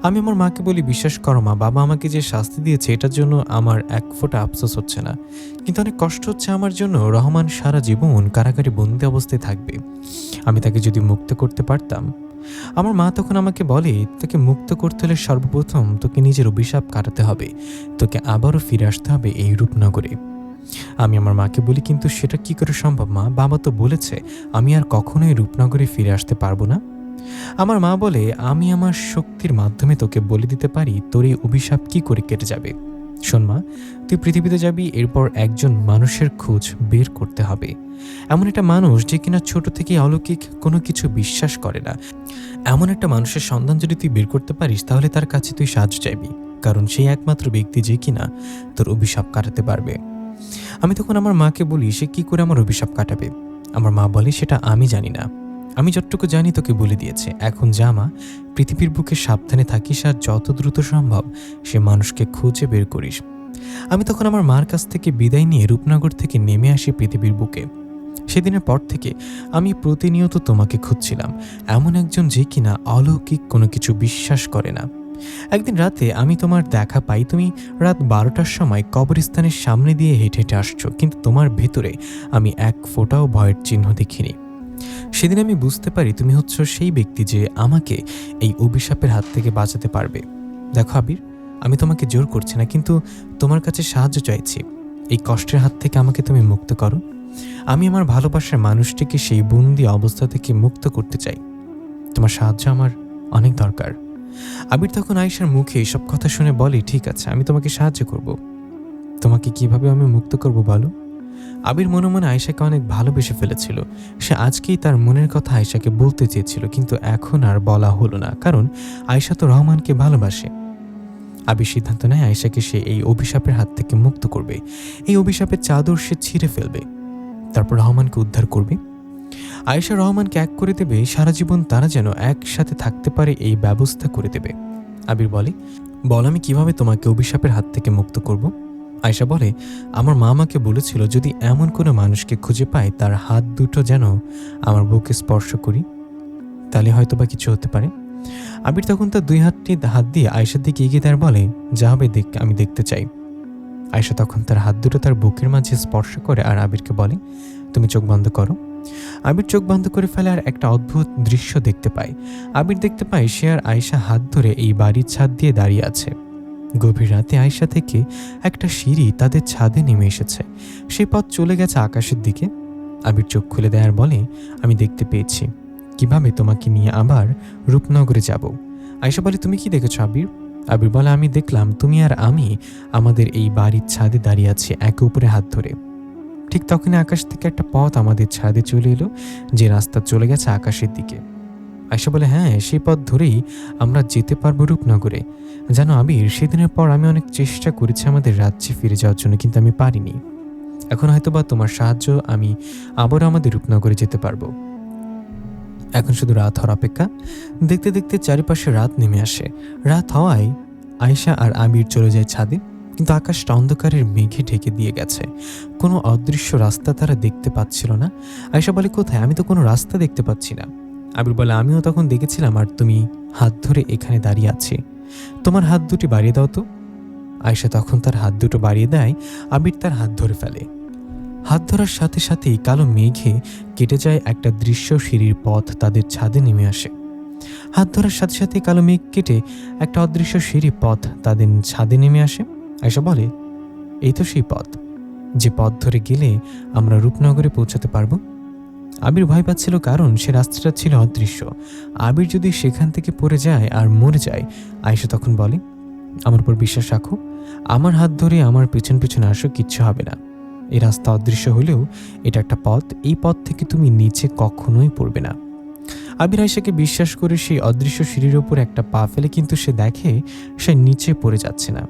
আমি আমার মাকে বলি, বিশ্বাস করো মা, বাবা আমাকে যে শাস্তি দিয়েছে এটার জন্য আমার এক ফোঁটা আফসোস হচ্ছে না, কিন্তু অনেক কষ্ট হচ্ছে আমার জন্য। রহমান সারা জীবন কারাগারে বন্দি অবস্থায় থাকবে, আমি তাকে যদি মুক্ত করতে পারতাম। আমার মা তখন আমাকে বলে, তোকে মুক্ত করতে হলে সর্বপ্রথম তোকে নিজের অভিশাপ কাটাতে হবে, তোকে আবারও ফিরে আসতে হবে এই রূপনগরে। আমি আমার মাকে বলি, কিন্তু সেটা কি করে সম্ভব মা? বাবা তো বলেছে আমি আর কখনোই রূপনগরে ফিরে আসতে পারবো না। আমার মা বলে, আমি আমার শক্তির মাধ্যমে তোকে বলে দিতে পারি তোর এই অভিশাপ কি করে কেটে যাবে। শোন মা, তুই পৃথিবীতে যাবি, এরপর একজন মানুষের খোঁজ বের করতে হবে, এমন একটা মানুষ যে কিনা ছোট থেকে অলৌকিক কোনো কিছু বিশ্বাস করে না। এমন একটা মানুষের সন্ধান যদি তুই বের করতে পারিস, তাহলে তার কাছে তুই সাহায্য চাইবি, কারণ সেই একমাত্র ব্যক্তি যে কিনা তোর অভিশাপ কাটাতে পারবে। আমি তখন আমার মাকে বলি, সে কি করে আমার অভিশাপ কাটাবে? আমার মা বলে, সেটা আমি জানি না, আমি যতটুকু জানি তোকে বলে দিয়েছে। এখন যা মা, পৃথিবীর বুকে সাবধানে থাকিস, আর যত দ্রুত সম্ভব সে মানুষকে খুঁজে বের করিস। আমি তখন আমার মার কাছ থেকে বিদায় নিয়ে রূপনগর থেকে নেমে আসি পৃথিবীর বুকে। সেদিনের পর থেকে আমি প্রতিনিয়ত তোমাকে খুঁজছিলাম, এমন একজন যে কিনা অলৌকিক কোনো কিছু বিশ্বাস করে না। একদিন রাতে আমি তোমার দেখা পাই, তুমি রাত 12টার সময় কবরস্থানের সামনে দিয়ে হেঁটে হেঁটে আসছো, কিন্তু তোমার ভেতরে আমি এক ফোঁটাও ভয়ের চিহ্ন দেখিনি। সেদিন আমি বুঝতে পারি তুমি হচ্ছ সেই ব্যক্তি যে আমাকে এই অভিশাপের হাত থেকে বাঁচাতে পারবে। দেখো আবির, আমি তোমাকে জোর করছি না, কিন্তু তোমার কাছে সাহায্য চাইছি। এই কষ্টের হাত থেকে আমাকে তুমি মুক্ত করো। আমি আমার ভালোবাসার মানুষটিকে সেই বন্দি অবস্থা থেকে মুক্ত করতে চাই। তোমার সাহায্য আমার অনেক দরকার। আবির তখন আয়েশার মুখে এসব কথা শুনে বলে, ঠিক আছে, আমি তোমাকে সাহায্য করব। তোমাকে কিভাবে আমি মুক্ত করব বলো? আবির মনে মনে আয়েশাকে অনেক ভালোবেসে ফেলেছিল। সে আজকেই তার মনের কথা আয়েশাকে বলতে চেয়েছিল, কিন্তু এখন আর বলা হলো না, কারণ আয়েশা তো রহমানকে ভালোবাসে। আবির সিদ্ধান্ত নেয় আয়েশাকে সে এই অভিশাপের হাত থেকে মুক্ত করবে। এই অভিশাপের চাদর সে ছিঁড়ে ফেলবে, তারপর রহমানকে উদ্ধার করবে। আয়েশা রহমানকে এক করে দেবে, সারা জীবন তারা যেন একসাথে থাকতে পারে এই ব্যবস্থা করে দেবে। আবির বলে, বল আমি কিভাবে তোমাকে অভিশাপের হাত থেকে মুক্ত করব? আয়েশা বলে, আমার মা আমাকে বলেছিল যদি এমন কোনো মানুষকে খুঁজে পায় তার হাত দুটো যেন আমার বুকে স্পর্শ করি, তাহলে হয়তো বা কিছু হতে পারে। আবির তখন তার 2 হাত দিয়ে আয়েশার দিকে এগিয়ে দেয়, বলে, যা হবে দেখ, আমি দেখতে চাই। আয়েশা তখন তার হাত দুটো তার বুকের মাঝে স্পর্শ করে আর আবিরকে বলে, তুমি চোখ বন্ধ করো। আবির চোখ বন্ধ করে ফেলে আর একটা অদ্ভুত দৃশ্য দেখতে পায়। আবির দেখতে পায় সে আর আয়েশা হাত ধরে এই বাড়ির ছাদ দিয়ে দাঁড়িয়ে আছে। গভীর রাতে আয়েশা থেকে একটা সিঁড়ি তাদের ছাদে নেমে এসেছে, সেই পথ চলে গেছে আকাশের দিকে। আবির চোখ খুলে দেয় আর বলে, আমি দেখতে পেয়েছি কিভাবে তোমাকে নিয়ে আবার রূপনগরে যাব। আয়েশা বলে, তুমি কি দেখেছো আবির? আবির বলে, আমি দেখলাম তুমি আর আমি আমাদের এই বাড়ির ছাদে দাঁড়িয়ে আছি একে উপরে হাত ধরে। ঠিক তখনই আকাশ থেকে একটা পথ আমাদের ছাদে চলে এলো, যে রাস্তা চলে গেছে আকাশের দিকে। আয়েশা বলে, হ্যাঁ, সেই পথ ধরেই আমরা যেতে পারবো রূপনগরে। জানো আবির, সেদিনের পর আমি অনেক চেষ্টা করেছি আমাদের রাজ্যে ফিরে যাওয়ার জন্য, কিন্তু আমি পারিনি। এখন হয়তোবা তোমার সাহায্য আমি আবারও আমাদের রূপনগরে যেতে পারবো। এখন শুধু রাত হওয়ার অপেক্ষা। দেখতে দেখতে চারিপাশে রাত নেমে আসে। রাত হওয়ায় আয়েশা আর আবির চলে যায় ছাদে, কিন্তু আকাশটা অন্ধকারের মেঘে ঢেকে দিয়ে গেছে। কোনো অদৃশ্য রাস্তা তারা দেখতে পাচ্ছিল না। আয়েশা বলে, কোথায়? আমি তো কোনো রাস্তা দেখতে পাচ্ছি না। আবির বলে, আমিও তখন দেখেছিলাম, আর তুমি হাত ধরে এখানে দাঁড়িয়ে আছি। তোমার হাত দুটি বাড়িয়ে দাও তো। আয়েশা তখন তার হাত দুটো বাড়িয়ে দেয়। আবির তার হাত ধরে ফেলে। হাত ধরার সাথে সাথেই কালো মেঘে কেটে যায় একটা দৃশ্য, সিঁড়ির পথ তাদের ছাদে নেমে আসে। হাত ধরার সাথে সাথে কালো মেঘ কেটে একটা অদৃশ্য সিঁড়ি পথ তাদের ছাদে নেমে আসে। আয়শা বলে, এই তো সেই পথ, যে পথ ধরে গেলে আমরা রূপনগরে পৌঁছাতে পারবো। আবির ভয় পাচ্ছিল, কারণ সে রাস্তাটা ছিল অদৃশ্য। আবির যদি সেখান থেকে পড়ে যায় আর মরে যায়। আয়শা তখন বলে, আমার উপর বিশ্বাস রাখো, আমার হাত ধরে আমার পেছন পেছনে আসো, কিচ্ছু হবে না। এই রাস্তা অদৃশ্য হলেও এটা একটা পথ, এই পথ থেকে তুমি নিচে কখনোই পড়বে না। আবির আয়শাকে বিশ্বাস করে সেই অদৃশ্য সিঁড়ির ওপর একটা পা ফেলে, কিন্তু সে দেখে সে নিচে পড়ে যাচ্ছে না।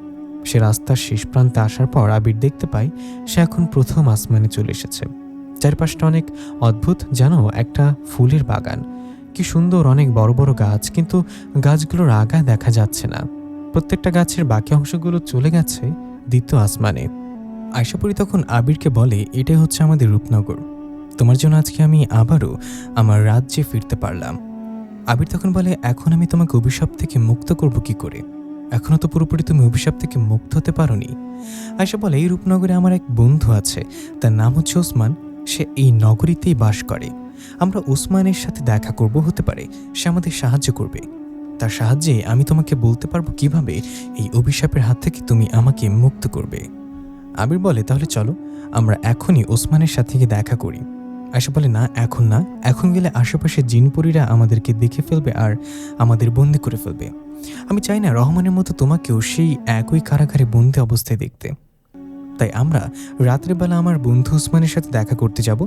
সে রাস্তার শেষ প্রান্তে আসার পর আবির দেখতে পায় সে এখন প্রথম আসমানে চলে এসেছে। চারপাশটা অনেক অদ্ভুত, যেন একটা ফুলের বাগান। কি সুন্দর, অনেক বড় বড় গাছ, কিন্তু গাছগুলোর আগা দেখা যাচ্ছে না। প্রত্যেকটা গাছের বাকি অংশগুলো চলে গেছে দ্বিতীয় আসমানে। আয়শাপুরী তখন আবিরকে বলে, এটাই হচ্ছে আমাদের রূপনগর। তোমার জন্য আজকে আমি আবারও আমার রাজ্যে ফিরতে পারলাম। আবির তখন বলে, এখন আমি তোমাকে অভিশাপ থেকে মুক্ত করব কি করে? এখনো তো পুরোপুরি তুমি অভিশাপ থেকে মুক্ত হতে পারোনি। আয়শা বলে, এই রূপনগরে আমার এক বন্ধু আছে, তার নাম হচ্ছে ওসমান। সে এই নগরীতেই বাস করে। আমরা ওসমানের সাথে দেখা করব, হতে পারে সে আমাদের সাহায্য করবে। তার সাহায্যে আমি তোমাকে বলতে পারবো কিভাবে এই অভিশাপের হাত থেকে তুমি আমাকে মুক্ত করবে। আবির বলে, তাহলে চলো আমরা এখনই ওসমানের সাথে গিয়ে দেখা করি। আয়শা বলে, না, এখন না, এখন গেলে আশেপাশে জিনপরীরা আমাদেরকে দেখে ফেলবে আর আমাদের বন্দি করে ফেলবে। আমি চাই না রহমানের মতো তোমাকেও সেই একই কারাগারে বন্দি অবস্থায় দেখতে। তাই আমরা রাত্রেবেলা আমার বন্ধু ওসমানের সাথে দেখা করতে যাব।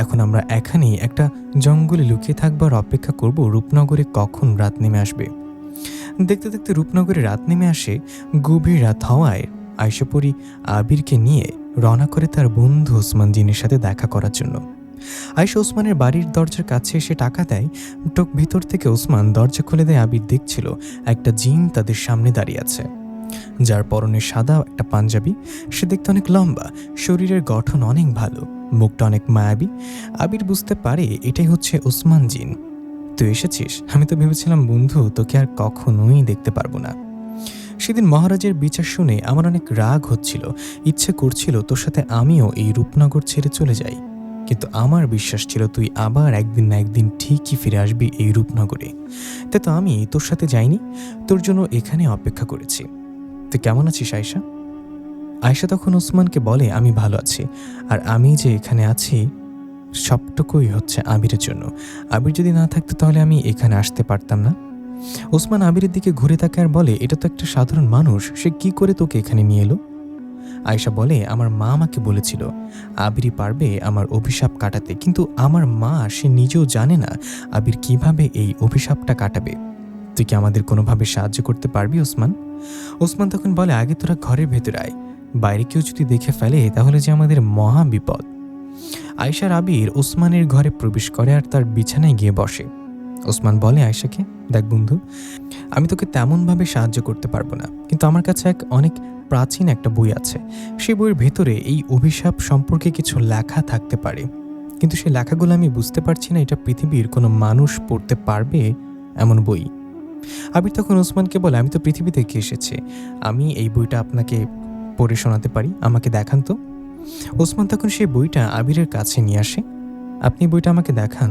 এখন আমরা এখানেই একটা জঙ্গলে লুকিয়ে থাকবো আর অপেক্ষা করব রূপনগরে কখন রাত নেমে আসবে। দেখতে দেখতে রূপনগরে রাত নেমে আসে। গভীর রাত হওয়ায় আয়শাপুরী আবিরকে নিয়ে রওনা করে তার বন্ধু ওসমান জিনের সাথে দেখা করার জন্য। আয়শা ওসমানের বাড়ির দরজার কাছে এসে টাকা দেয়। ভিতর থেকে ওসমান দরজা খুলে দেয়। আবির দেখছিল একটা জিন তাদের সামনে দাঁড়িয়ে আছে, যার পরনে সাদা একটা পাঞ্জাবি। সে দেখতে অনেক লম্বা, শরীরের গঠন অনেক ভালো, মুখটা অনেক মায়াবী। আবির বুঝতে পারে এটাই হচ্ছে ওসমান জিন। তুই এসেছিস? আমি তো ভেবেছিলাম বন্ধু তোকে আর কখনোই দেখতে পারবো না। সেদিন মহারাজের বিচার শুনে আমার অনেক রাগ হচ্ছিল, ইচ্ছে করছিল তোর সাথে আমিও এই রূপনগর ছেড়ে চলে যাই, কিন্তু আমার বিশ্বাস ছিল তুই আবার একদিন না একদিন ঠিকই ফিরে আসবি এই রূপনগরে। তাই তো আমি তোর সাথে যাইনি, তোর জন্য এখানে অপেক্ষা করেছি। তুই কেমন আছিস আয়শা? আয়শা তখন ওসমানকে বলে, আমি ভালো আছি, আর আমি যে এখানে আছি সবটুকুই হচ্ছে আবিরের জন্য। আবির যদি না থাকতো তাহলে আমি এখানে আসতে পারতাম না। ওসমান আবিরের দিকে ঘুরে তাকায় আর বলে, এটা তো একটা সাধারণ মানুষ, সে কি করে তোকে এখানে নিয়ে এলো? আয়শা বলে, আমার মা আমাকে বলেছিল আবিরই পারবে আমার অভিশাপ কাটাতে, কিন্তু আমার মা সে নিজেও জানে না আবির কিভাবে এই অভিশাপটা কাটাবে। তুই কি আমাদের কোনোভাবে সাহায্য করতে পারবি ওসমান? ওসমান তখন বলে, আগে তোরা ঘরের ভেতরে আয়, বাইরে কেউ যদি দেখে ফেলে তাহলে যে আমাদের মহা বিপদ। আয়শার আবির ওসমানের ঘরে প্রবেশ করে আর তার বিছানায় গিয়ে বসে। ওসমান বলে আয়শাকে, দেখ বন্ধু, আমি তোকে তেমনভাবে সাহায্য করতে পারবো না, কিন্তু আমার কাছে অনেক প্রাচীন একটা বই আছে। সেই বইয়ের ভেতরে এই অভিশাপ সম্পর্কে কিছু লেখা থাকতে পারে, কিন্তু সেই লেখাগুলো আমি বুঝতে পারছি না এটা পৃথিবীর কোনো মানুষ পড়তে পারবে এমন বই। আবির তখন ওসমানকে বলে, আমি তো পৃথিবী থেকে এসেছি, আমি এই বইটা আপনাকে পড়ে শোনাতে পারি, আমাকে দেখান তো। ওসমান তখন সেই বইটা আবিরের কাছে নিয়ে আসে। আপনি বইটা আমাকে দেখান।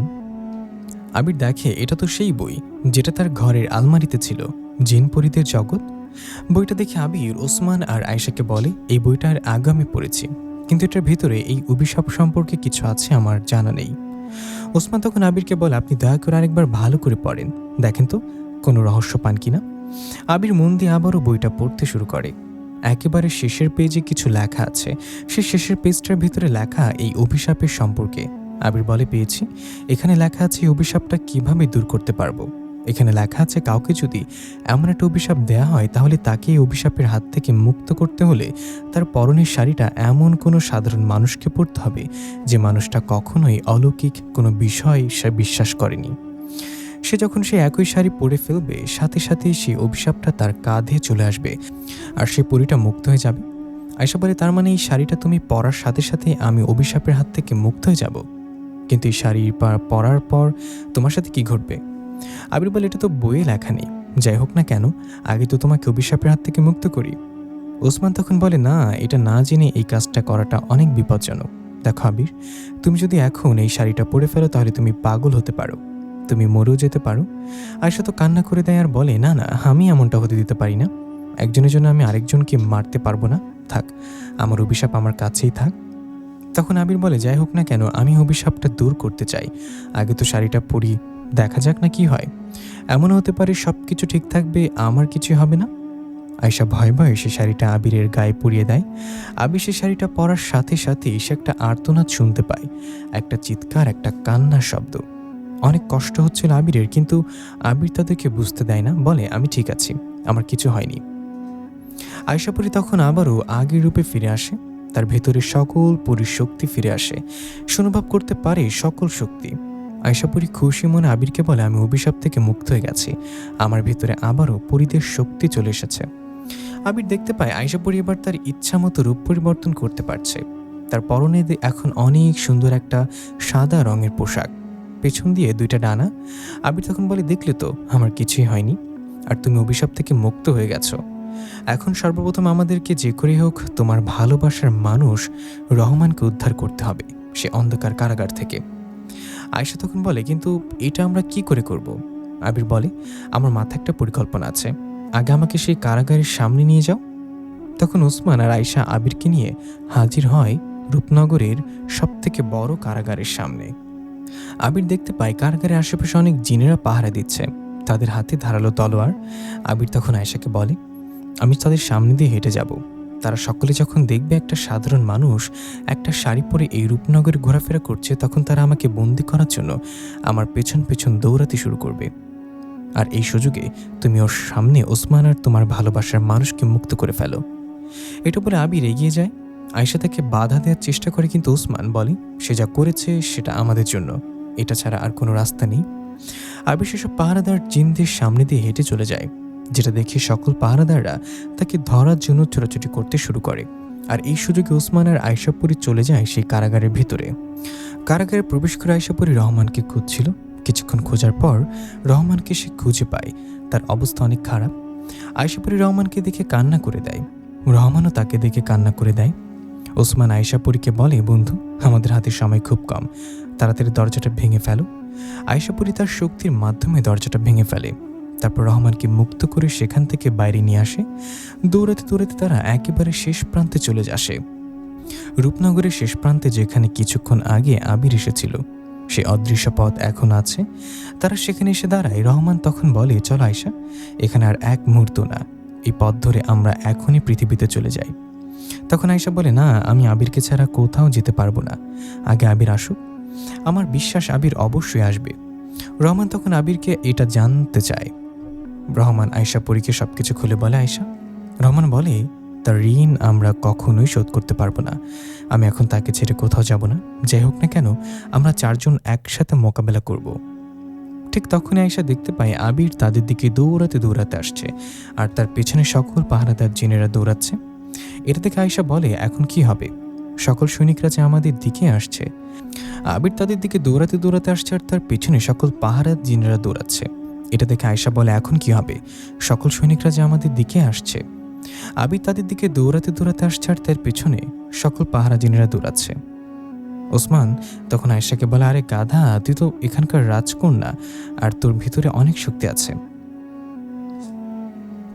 আবির দেখে এটা তো সেই বই যেটা তার ঘরের আলমারিতে ছিল, জিনপরীদের জগৎ। বইটা দেখে আবির ওসমান আর আয়শাকে বলে, এই বইটার আগে আমি পড়েছি, কিন্তু এটার ভিতরে এই অভিশাপ সম্পর্কে কিছু আছে আমার জানা নেই। ওসমান তখন আবিরকে বলে, আপনি দয়া করে আরেকবার ভালো করে পড়েন, দেখেন তো কোনো রহস্য পান কিনা। আবির মন দিয়ে আবারও বইটা পড়তে শুরু করে। একেবারে শেষের পেজে কিছু লেখা আছে। সে শেষের পেজটার ভিতরে লেখা এই অভিশাপের সম্পর্কে। আবির বলে, পেয়েছি, এখানে লেখা আছে এই অভিশাপটা কিভাবে দূর করতে পারবো। এখানে লেখা আছে কাউকে যদি এমন একটা অভিশাপ দেয়া হয় তাহলে তাকে এই অভিশাপের হাত থেকে মুক্ত করতে হলে তার পরনের শাড়িটা এমন কোনো সাধারণ মানুষকে পরতে হবে যে মানুষটা কখনোই অলৌকিক কোনো বিষয় সে বিশ্বাস করেনি। সে যখন সে একই শাড়ি পরে ফেলবে সাথে সাথেই সেই অভিশাপটা তার কাঁধে চলে আসবে আর সে পরীটা মুক্ত হয়ে যাবে। আয়শা বলে, তার মানে এই শাড়িটা তুমি পরার সাথে সাথে আমি অভিশাপের হাত থেকে মুক্ত হয়ে যাব, কিন্তু এই শাড়ি পরার পর তোমার সাথে কি ঘটবে? আবির বলে, এটা তো বইয়ে লেখা নেই, যাই হোক না কেন আগে তো তোমাকে অভিশাপের হাত থেকে মুক্ত করি। ওসমান তখন বলে, না, এটা না জেনে এই কাজটা করাটা অনেক বিপজ্জনক। দেখো আবির, তুমি যদি এখন এই শাড়িটা পরে ফেলো তাহলে তুমি পাগল হতে পারো। তুমি মরেও যেতে পারো। আয়েশা তো কান্না করে দেয় আর বলে, না না, আমি এমনটা হতে দিতে পারি না। একজনের জন্য আমি আরেকজনকে মারতে পারবো না। থাক, আমার অভিশাপ আমার কাছেই থাক। তখন আবির বলে, যাই হোক না কেন, আমি অভিশাপটা দূর করতে চাই। আগে তো শাড়িটা পরি, দেখা যাক না কি হয়। এমনও হতে পারে সব কিছু ঠিক থাকবে, আমার কিছু হবে না। আয়েশা ভয়ে ভয়ে সে শাড়িটা আবিরের গায়ে পরিয়ে দেয়। আবির সে শাড়িটা পরার সাথে সাথে সে একটা আর্তনাদ শুনতে পায়, একটা চিৎকার, একটা কান্নার শব্দ। অনেক কষ্ট হচ্ছিল আবিরের, কিন্তু আবির তাদেরকে বুঝতে দেয় না, বলে, আমি ঠিক আছি, আমার কিছু হয়নি। আয়েশা পরি তখন আবারও আগের রূপে ফিরে আসে। তার ভেতরে সকল পরীর শক্তি ফিরে আসে, অনুভব করতে পারে সকল শক্তি। আয়েশা পরি খুশি মনে আবিরকে বলে, আমি অভিশাপ থেকে মুক্ত হয়ে গেছি, আমার ভিতরে আবারও পরিদের শক্তি চলে এসেছে। আবির দেখতে পায় আয়েশা পরি এবার তার ইচ্ছা মতো রূপ পরিবর্তন করতে পারছে। তার পরনে এখন অনেক সুন্দর একটা সাদা রঙের পোশাক, পেছন দিয়ে 2টা ডানা। আবির তখন বলে, দেখলে তো, আমার কিছুই হয়নি, আর তুমি অভিশাপ থেকে মুক্ত হয়ে গেছো। এখন সর্বপ্রথম আমাদেরকে যে করে হোক তোমার ভালোবাসার মানুষ রহমানকে উদ্ধার করতে হবে সে অন্ধকার কারাগার থেকে। আয়েশা তখন বলে, কিন্তু এটা আমরা কি করে করব? আবির বলে, আমার মাথায় একটা পরিকল্পনা আছে, আগে আমাকে সেই কারাগারের সামনে নিয়ে যাও। তখন ওসমান আর আয়েশা আবিরকে নিয়ে হাজির হয় রূপনগরের সবথেকে বড় কারাগারের সামনে। আবির দেখতে পায় কারাগারের আশেপাশে অনেক জিনেরা পাহারা দিচ্ছে, তাদের হাতে ধারালো তলোয়ার। আবির তখন আয়েশাকে বলে, আমি তাদের সামনে দিয়ে হেঁটে যাব। তারা সকলে যখন দেখবে একটা সাধারণ মানুষ একটা শাড়ি পরে এই রূপনগরে ঘোরাফেরা করছে, তখন তারা আমাকে বন্দি করার জন্য আমার পেছন পেছন দৌড়াতে শুরু করবে। আর এই সুযোগে তুমি ওর সামনে ওসমান আর তোমার ভালোবাসার মানুষকে মুক্ত করে ফেলো। এটা বলে আবির এগিয়ে যায়। আয়েশা তাকে বাধা দেওয়ার চেষ্টা করে, কিন্তু ওসমান বলে, সে যা করেছে সেটা আমাদের জন্য, এটা ছাড়া আর কোনো রাস্তা নেই। আবির সেসব পাহারাদার জিনদের সামনে দিয়ে হেঁটে চলে যায়, যেটা দেখে সকল পাহারাদাররা তাকে ধরার জন্য ছোটাছুটি করতে শুরু করে। আর এই সুযোগে ওসমান আর আয়েশা পরি চলে যায় সেই কারাগারের ভিতরে। কারাগারে প্রবেশ করে আয়েশা পরি রহমানকে খুঁজছিল। কিছুক্ষণ খোঁজার পর রহমানকে সে খুঁজে পায়, তার অবস্থা অনেক খারাপ। আয়েশা পরি রহমানকে দেখে কান্না করে দেয়, রহমানও তাকে দেখে কান্না করে দেয়। ওসমান আয়েশা পরিকে বলে, বন্ধু, আমাদের হাতে সময় খুব কম, তাড়াতাড়ি দরজাটা ভেঙে ফেলো। আয়েশা পরি তার শক্তির মাধ্যমে দরজাটা ভেঙে ফেলে, তারপর রহমানকে মুক্ত করে সেখান থেকে বাইরে নিয়ে আসে। দৌড়াতে দৌড়াতে তারা একেবারে শেষ প্রান্তে চলে আসে, রূপনগরের শেষ প্রান্তে, যেখানে কিছুক্ষণ আগে আবির এসেছিল। সে অদৃশ্য পথ এখন আছে। তারা সেখানে এসে দাঁড়ায়। রহমান তখন বলে, চল আয়েশা, এখানে আর এক মুহূর্ত না, এই পথ ধরে আমরা এখনই পৃথিবীতে চলে যাই। তখন আয়েশা বলে, না, আমি আবিরকে ছাড়া কোথাও যেতে পারবো না, আগে আবির আসুক, আমার বিশ্বাস আবির অবশ্যই আসবে। রহমান তখন আবিরকে এটা জানতে চায়। রহমান আয়েশা পরীকে সবকিছু খুলে বলে। আয়েশা, রহমান বলে, তার ঋণ আমরা কখনোই শোধ করতে পারবো না, আমি এখন তাকে ছেড়ে কোথাও যাব না, যাই হোক না কেন আমরা 4 জন একসাথে মোকাবেলা করব। ঠিক তখনই আয়েশা দেখতে পায় আবির তাদের দিকে দৌড়াতে দৌড়াতে আসছে, আর তার পেছনে সকল পাহারাদার জিনেরা দৌড়াচ্ছে। এটা দেখে আয়েশা বলে, এখন কি হবে? সকল সৈনিকরা যে আমাদের দিকে আসছে। আবির তাদের দিকে দৌড়াতে দৌড়াতে আসছে, আর তার পেছনে সকল পাহারাদার জিনেরা দৌড়াচ্ছে। এটা দেখে আয়েশা বলে, এখন কি হবে? সকল সৈনিকরা যে আমাদের দিকে আসছে। আবির তাদের দিকে দৌড়াতে দৌড়াতে আসছে, আর তার পেছনে সকল পাহারা জিনেরা দৌড়াচ্ছে। ওসমান তখন আয়েশাকে বলে, আরে গাধা, তুই তো এখানকার রাজকন্যা, আর তোর ভিতরে অনেক শক্তি আছে,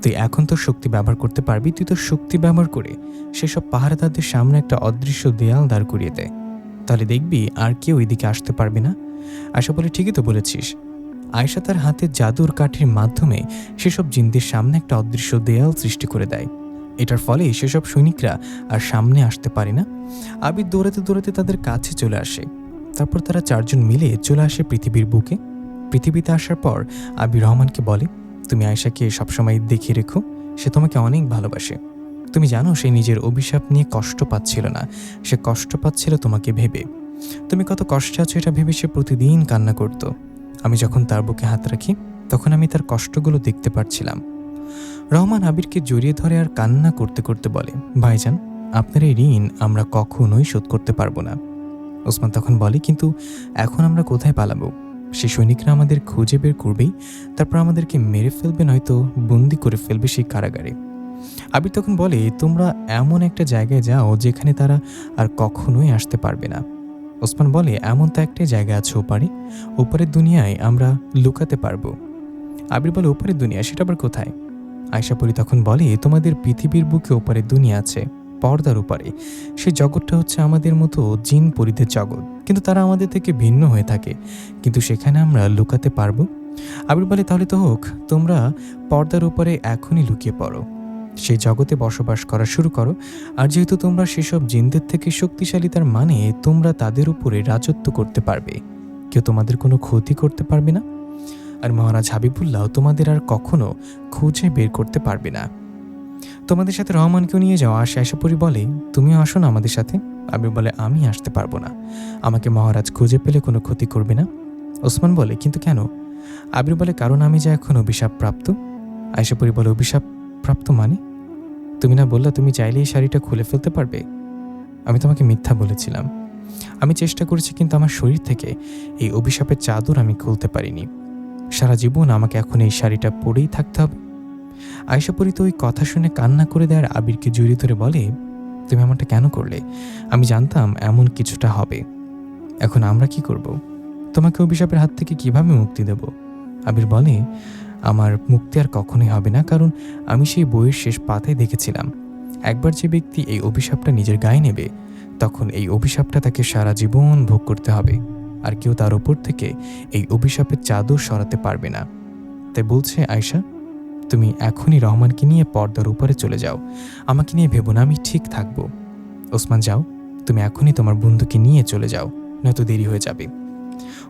তুই এখন তোর শক্তি ব্যবহার করতে পারবি, তুই তোর শক্তি ব্যবহার করে সেসব পাহারাদারদের সামনে একটা অদৃশ্য দেয়াল দাঁড় করিয়ে দেয়, তাহলে দেখবি আর কেউ এদিকে আসতে পারবে না। আয়েশা বলে, ঠিকই তো বলেছিস। আয়েশা তার হাতে জাদুর কাঠির মাধ্যমে সেসব জিনদের সামনে একটা অদৃশ্য দেয়াল সৃষ্টি করে দেয়। এটার ফলে সেসব সৈনিকরা আর সামনে আসতে পারে না। আবির দৌড়াতে দৌড়াতে তাদের কাছে চলে আসে। তারপর তারা 4 জন মিলে চলে আসে পৃথিবীর বুকে। পৃথিবীতে আসার পর আবির রহমানকে বলে, তুমি আয়েশাকে সবসময় দেখিয়ে রেখো, সে তোমাকে অনেক ভালোবাসে। তুমি জানো সে নিজের অভিশাপ নিয়ে কষ্ট পাচ্ছিল না, সে কষ্ট পাচ্ছিল তোমাকে ভেবে। তুমি কত কষ্টে আছো এটা ভেবে সে প্রতিদিন কান্না করত। আমি যখন তার বুকে হাত রাখি তখন আমি তার কষ্টগুলো দেখতে পারছিলাম। রহমান আবিরকে জড়িয়ে ধরে আর কান্না করতে করতে বলে, ভাইজান, আপনার এই ঋণ আমরা কখনোই শোধ করতে পারবো না। ওসমান তখন বলে, কিন্তু এখন আমরা কোথায় পালাবো? সে সৈনিকরা আমাদের খুঁজে বের করবেই, তারপর আমাদেরকে মেরে ফেলবে, নয়তো বন্দি করে ফেলবে সেই কারাগারে। আবির তখন বলে, তোমরা এমন একটা জায়গায় যাও যেখানে তারা আর কখনোই আসতে পারবে না। ওসমান বলে, এমন তো একটাই জায়গা আছে ওপারে, ওপারের দুনিয়ায় আমরা লুকাতে পারবো। আবির বলে, ওপারের দুনিয়া, সেটা আবার কোথায়? আয়শা পরি তখন বলে, তোমাদের পৃথিবীর বুকে ওপারের দুনিয়া আছে, পর্দার ওপারে। সেই জগৎটা হচ্ছে আমাদের মতো জিন পরিদের জগৎ, কিন্তু তারা আমাদের থেকে ভিন্ন হয়ে থাকে, কিন্তু সেখানে আমরা লুকাতে পারবো। আবির বলে, তাহলে তো হোক, তোমরা পর্দার ওপারে এখনই লুকিয়ে পড়ো, সেই জগতে বসবাস করা শুরু করো। আর যেহেতু তোমরা সেসব জিনদের থেকে শক্তিশালী, তার মানে তোমরা তাদের উপরে রাজত্ব করতে পারবে, কেউ তোমাদের কোনো ক্ষতি করতে পারবে না। আর মহারাজ হাবিবুল্লাহ তোমাদের আর কখনো খুঁজে বের করতে পারবে না। তোমাদের সাথে রহমানকেও নিয়ে যাও। আয়শা পরি বলে, তুমিও আসো না আমাদের সাথে। আবির বলে, আমি আসতে পারবো না, আমাকে মহারাজ খুঁজে পেলে কোনো ক্ষতি করবে না। ওসমান বলে, কিন্তু কেন? আবির বলে, কারণ আমি যে এখন অভিশাপ প্রাপ্ত। আয়শা পরি বলে, অভিশাপ প্রাপ্ত মানে? তুমি না বললা তুমি চাইলে এই শাড়িটা খুলে ফেলতে পারবে? আমি তোমাকে মিথ্যা বলেছিলাম, আমি চেষ্টা করেছি, কিন্তু আমার শরীর থেকে এই অভিশাপের চাদর আমি খুলতে পারিনি। সারা জীবন আমাকে এখন এই শাড়িটা পরেই থাকতে হবে। আয়শা পরি তো ওই কথা শুনে কান্না করে দেয় আর আবিরকে জড়িয়ে ধরে বলে, তুমি এমনটা কেন করলে? আমি জানতাম এমন কিছুটা হবে। এখন আমরা কি করব? তোমাকে অভিশাপের হাত থেকে কিভাবে মুক্তি দেব? আবির বলে, আমার মুক্তি আর কখনোই হবে না, কারণ আমি সেই বইয়ের শেষ পাতায় দেখেছিলাম, একবার যে ব্যক্তি এই অভিশাপটা নিজের গায়ে নেবে, তখন এই অভিশাপটা তাকে সারা জীবন ভোগ করতে হবে, আর কেউ তার ওপর থেকে এই অভিশাপের চাদর সরাতে পারবে না। তাই বলছে, আয়শা, তুমি এখনই রহমানকে নিয়ে পর্দার উপরে চলে যাও, আমাকে নিয়ে ভেবো না, আমি ঠিক থাকবো। ওসমান, যাও, তুমি এখনই তোমার বন্ধুকে নিয়ে চলে যাও, নয়তো দেরি হয়ে যাবে।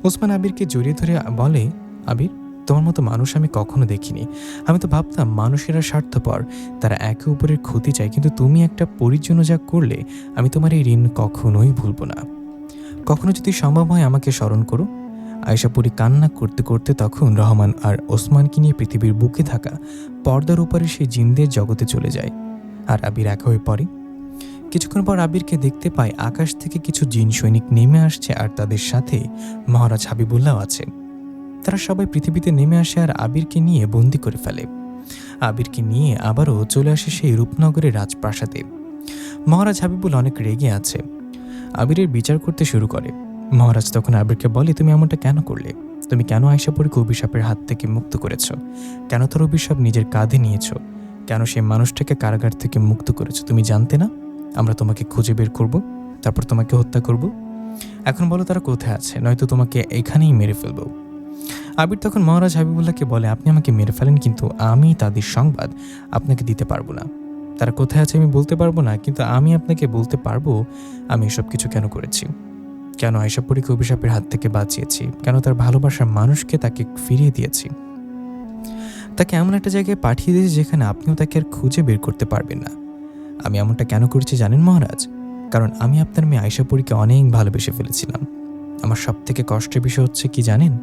ওসমান আবিরকে জড়িয়ে ধরে বলে, আবির, তোমার মতো মানুষ আমি কখনো দেখিনি। আমি তো ভাবতাম মানুষেরা স্বার্থপর, তারা একে অপরের ক্ষতি চায়, কিন্তু তুমি একটা পরির জন্য যা করলে, আমি তোমার এই ঋণ কখনোই ভুলবো না। কখনো যদি সম্ভব হয় আমাকে স্মরণ করো। আয়শা পরি কান্না করতে করতে তখন রহমান আর ওসমানকে নিয়ে পৃথিবীর বুকে থাকা পর্দার উপরে সেই জিনদের জগতে চলে যায়, আর আবির একা হয়ে পড়ে। কিছুক্ষণ পর আবিরকে দেখতে পায় আকাশ থেকে কিছু জিন সৈনিক নেমে আসছে, আর তাদের সাথে মহারাজ হাবিবুল্লাহ আছে। তারা সবাই পৃথিবীতে নেমে আসে আর আবিরকে নিয়ে বন্দি করে ফেলে। আবিরকে নিয়ে আবারও চলে আসে সেই রূপনগরের রাজপ্রাসাদে। মহারাজ হাবিবুল অনেক রেগে আছে, আবিরের বিচার করতে শুরু করে। মহারাজ তখন আবিরকে বলে, তুমি এমনটা কেন করলে? তুমি কেন আয়শা পরীকে অভিশাপের হাত থেকে মুক্ত করেছ? কেন তার অভিশাপ নিজের কাঁধে নিয়েছ? কেন সেই মানুষটাকে কারাগার থেকে মুক্ত করেছ? তুমি জানতে না আমরা তোমাকে খুঁজে বের করব, তারপর তোমাকে হত্যা করব? এখন বলো তারা কোথায় আছে, নয়তো তোমাকে এখানেই মেরে ফেলব। আবির তখন মহারাজ হাবিবুল্লাহকে বলে, আপনি আমাকে মেরে ফেলেন, কিন্তু আমি তাদের সংবাদ আপনাকে দিতে পারবো না। তারা কোথায় আছে আমি বলতে পারবো না, কিন্তু আমি আপনাকে বলতে পারবো আমি এসব কিছু কেন করেছি, কেন আয়শা পরীকে অভিশাপের হাত থেকে বাঁচিয়েছি, কেন তার ভালোবাসার মানুষকে তাকে ফিরিয়ে দিয়েছি, তাকে এমন একটা জায়গায় পাঠিয়ে দিয়েছি যেখানে আপনিও তাকে আর খুঁজে বের করতে পারবেন না। আমি এমনটা কেন করেছি জানেন মহারাজ? কারণ আমি আপনার মেয়ে আয়শা পরীকে অনেক ভালোবেসে ফেলেছিলাম। আমার সব থেকে কষ্টের বিষয় হচ্ছে কি জানেন,